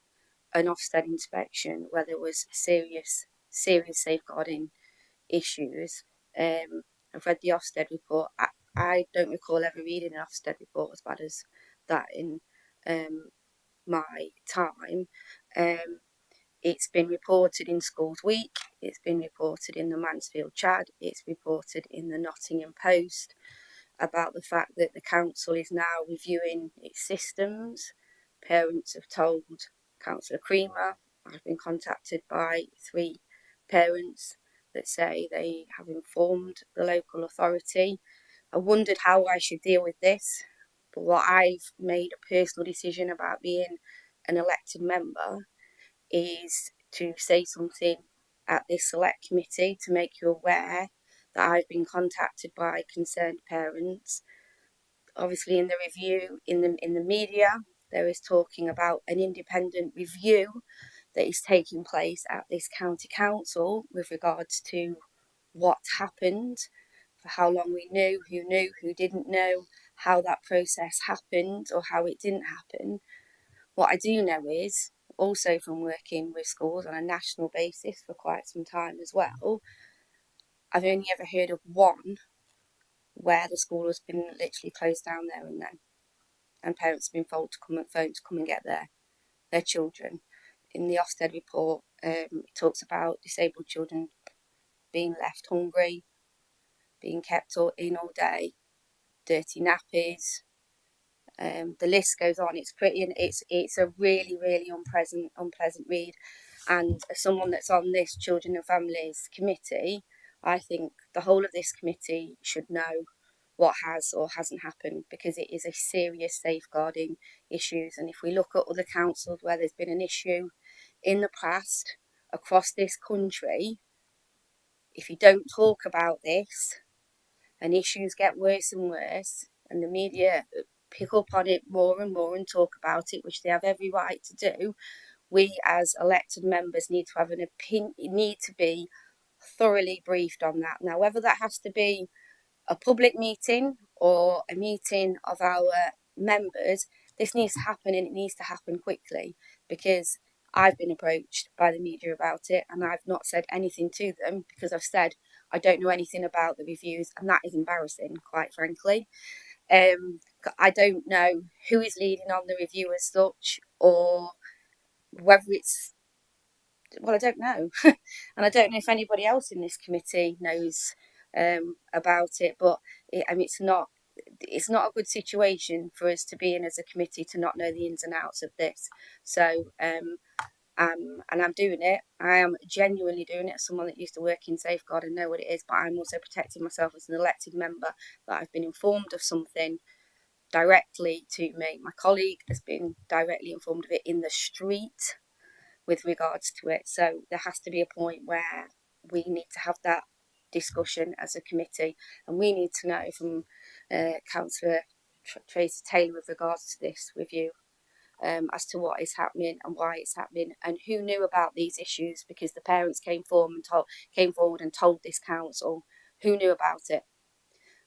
an Ofsted inspection, where there was serious safeguarding issues. I've read the Ofsted report. I don't recall ever reading an Ofsted report as bad as that in my time. It's been reported in Schools Week, it's been reported in the Mansfield Chad, it's reported in the Nottingham Post about the fact that the council is now reviewing its systems. Parents have told Councillor Creamer. I've been contacted by 3 parents that say they have informed the local authority I wondered how I should deal with this, but what I've made a personal decision about being an elected member is to say something at this select committee to make you aware that I've been contacted by concerned parents. Obviously, in the review in the media, there is talking about an independent review that is taking place at this county council with regards to what happened, for how long we knew, who didn't know, how that process happened or how it didn't happen. What I do know is, also from working with schools on a national basis for quite some time as well, I've only ever heard of one where the school has been literally closed down there and then, and parents have been phoned to come and get their children. In the Ofsted report, it talks about disabled children being left hungry, being kept in all day, dirty nappies. The list goes on. It's pretty, and it's a really unpleasant read. And as someone that's on this Children and Families committee, I think the whole of this committee should know what has or hasn't happened, because it is a serious safeguarding issues. And if we look at other councils where there's been an issue in the past across this country, if you don't talk about this and issues get worse and worse and the media pick up on it more and more and talk about it, which they have every right to do, we as elected members need to have an opinion, need to be thoroughly briefed on that. Now, whether that has to be a public meeting or a meeting of our members, this needs to happen, and it needs to happen quickly, because I've been approached by the media about it and I've not said anything to them because I've said I don't know anything about the reviews, and that is embarrassing, quite frankly. I don't know who is leading on the review as such, or whether it's, well, I don't know. And I don't know if anybody else in this committee knows about it, but it's not a good situation for us to be in as a committee to not know the ins and outs of this. So and I'm doing it. I am genuinely doing it as someone that used to work in Safeguard and know what it is, but I'm also protecting myself as an elected member, that I've been informed of something directly to me. My colleague has been directly informed of it in the street with regards to it. So there has to be a point where we need to have that discussion as a committee, and we need to know from Councillor Tracy Taylor with regards to this review, as to what is happening and why it's happening and who knew about these issues, because the parents came forward and told this council who knew about it,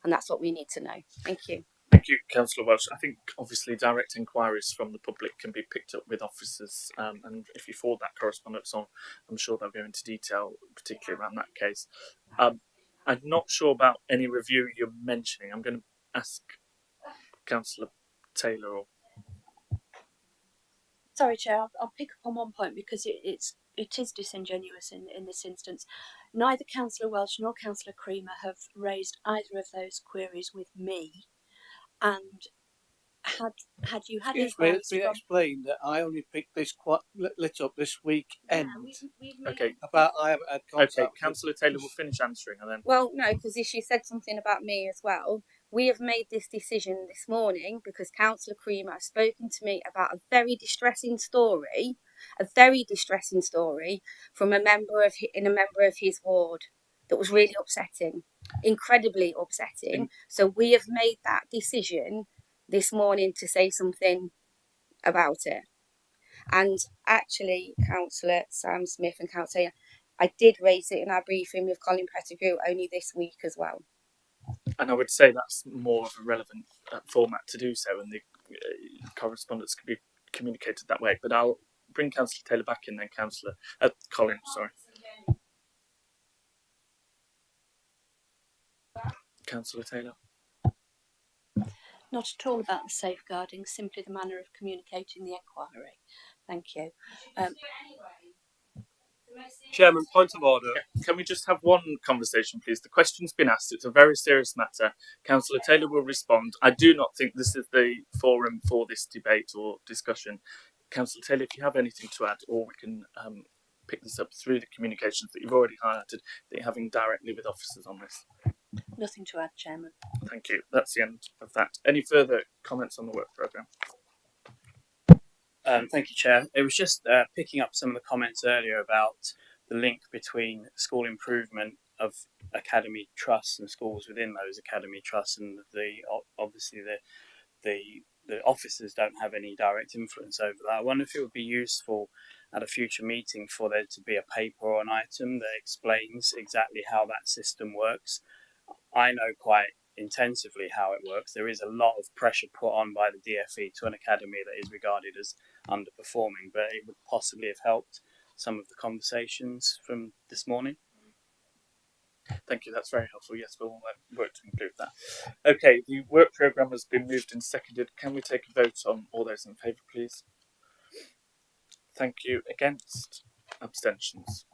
and that's what we need to know. Thank you. Thank you, Councillor Welsh. I think obviously direct inquiries from the public can be picked up with officers, and if you forward that correspondence on, I'm sure they'll go into detail, particularly around that case. I'm not sure about any review you're mentioning. I'm going to ask Councillor Taylor. Or Sorry, Chair, I'll pick up on one point because it is disingenuous in this instance. Neither Councillor Welsh nor Councillor Creamer have raised either of those queries with me. And had you had Excuse me, advice it's been from... explained that I only picked this lit up this weekend. Okay. About I haven't had contact. Okay, Councillor Taylor will finish answering and then. Well, no, because she said something about me as well. We have made this decision this morning because Councillor Creamer has spoken to me about a very distressing story from a member of his ward that was really upsetting, incredibly upsetting. So we have made that decision this morning to say something about it. And actually, Councillor Sam Smith and Councillor, I did raise it in our briefing with Colin Pettigrew only this week as well. And I would say that's more of a relevant format to do so, and the correspondence can be communicated that way. But I'll bring Councillor Taylor back in then, Colin, sorry. Councillor Taylor. Not at all about the safeguarding, simply the manner of communicating the inquiry. Thank you. Chairman, point of order. Can we just have one conversation, please? The question's been asked. It's a very serious matter. Councillor Taylor will respond. I do not think this is the forum for this debate or discussion. Councillor Taylor, if you have anything to add, or we can pick this up through the communications that you've already highlighted that you're having directly with officers on this. Nothing to add, Chairman. Thank you. That's the end of that. Any further comments on the work programme? Thank you, Chair. It was just picking up some of the comments earlier about the link between school improvement of academy trusts and schools within those academy trusts, and obviously the officers don't have any direct influence over that. I wonder if it would be useful at a future meeting for there to be a paper or an item that explains exactly how that system works. I know quite intensively how it works. There is a lot of pressure put on by the DFE to an academy that is regarded as underperforming, but it would possibly have helped some of the conversations from this morning. Thank you, that's very helpful. Yes, we'll work to include that. Okay, the work programme has been moved and seconded. Can we take a vote on all those in favour, please? Thank you. Against? Abstentions?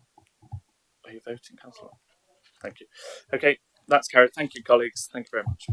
Are you voting, Councillor? Thank you. Okay, that's carried. Thank you, colleagues. Thank you very much.